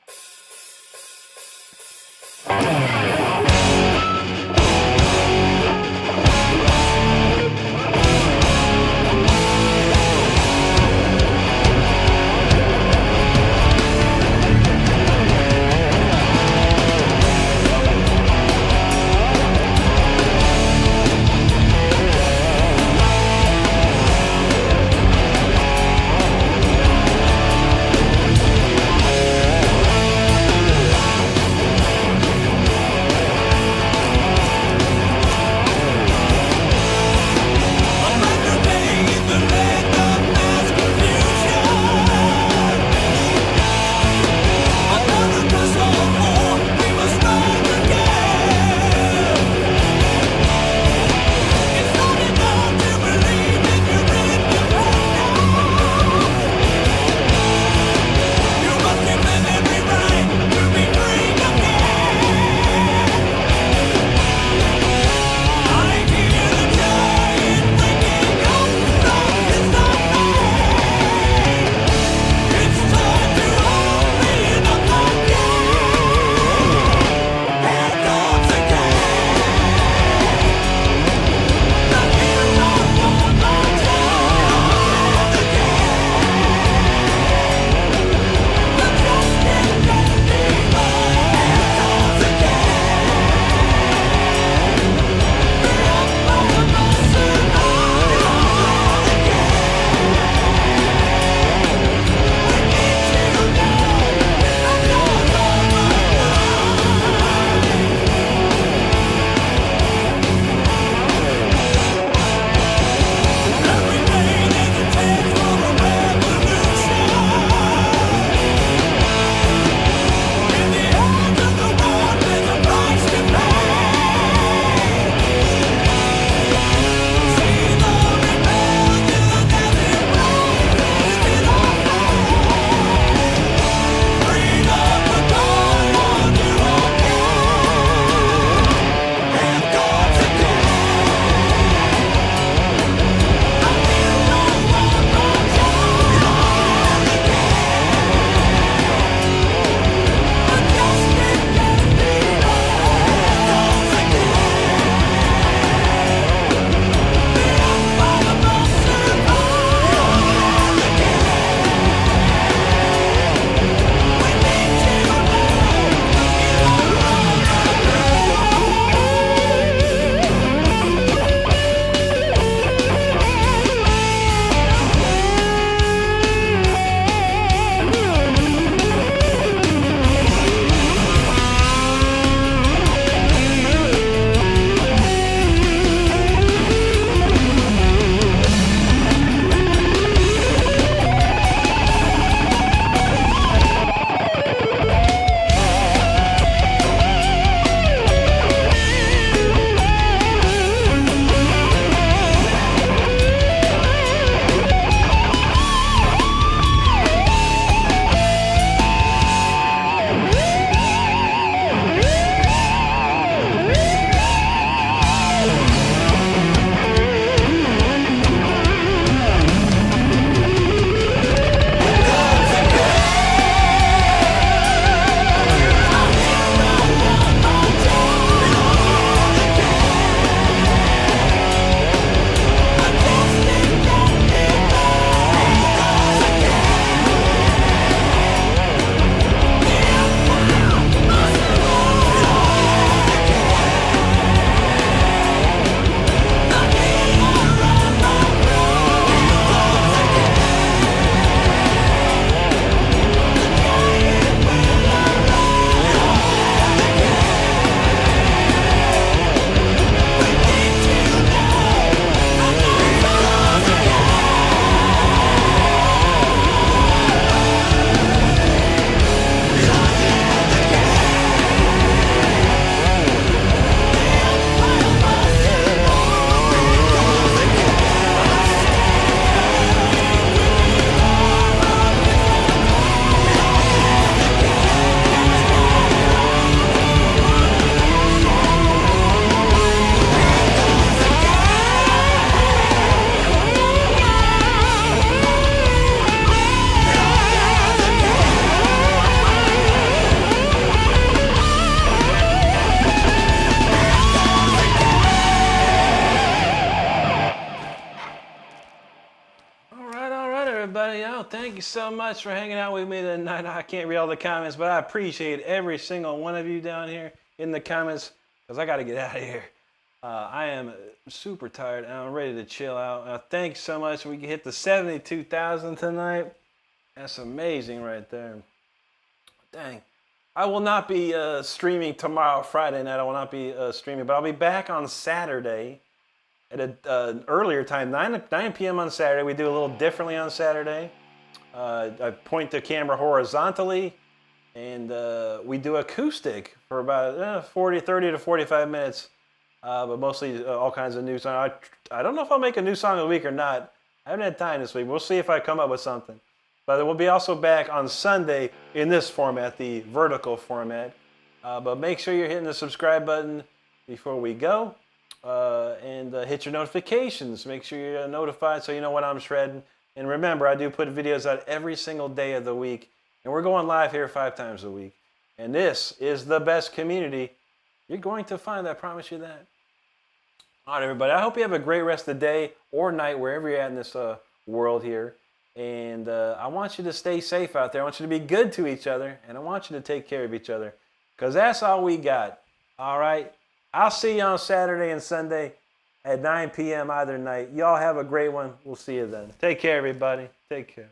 thank you so much for hanging out with me tonight. I can't read all the comments, but I appreciate every single one of you down here in the comments because I got to get out of here. I am super tired and I'm ready to chill out. Thanks so much. We can hit the 72,000 tonight. That's amazing right there. Dang. I will not be streaming tomorrow, Friday night. I will not be streaming, but I'll be back on Saturday at an earlier time, 9 p.m. on Saturday. We do a little differently on Saturday. I point the camera horizontally, and we do acoustic for about 30 to 45 minutes, but mostly all kinds of new songs. I don't know if I'll make a new song of the week or not. I haven't had time this week. We'll see if I come up with something. But we'll be also back on Sunday in this format, the vertical format. But make sure you're hitting the subscribe button before we go. And hit your notifications. Make sure you're notified so you know when I'm shredding. And remember, I do put videos out every single day of the week. And we're going live here 5 times a week. And this is the best community you're going to find. I promise you that. All right, everybody. I hope you have a great rest of the day or night, wherever you're at in this world here. And I want you to stay safe out there. I want you to be good to each other. And I want you to take care of each other. Because that's all we got. All right? I'll see you on Saturday and Sunday at 9 p.m. either night. Y'all have a great one. We'll see you then. Take care, everybody. Take care.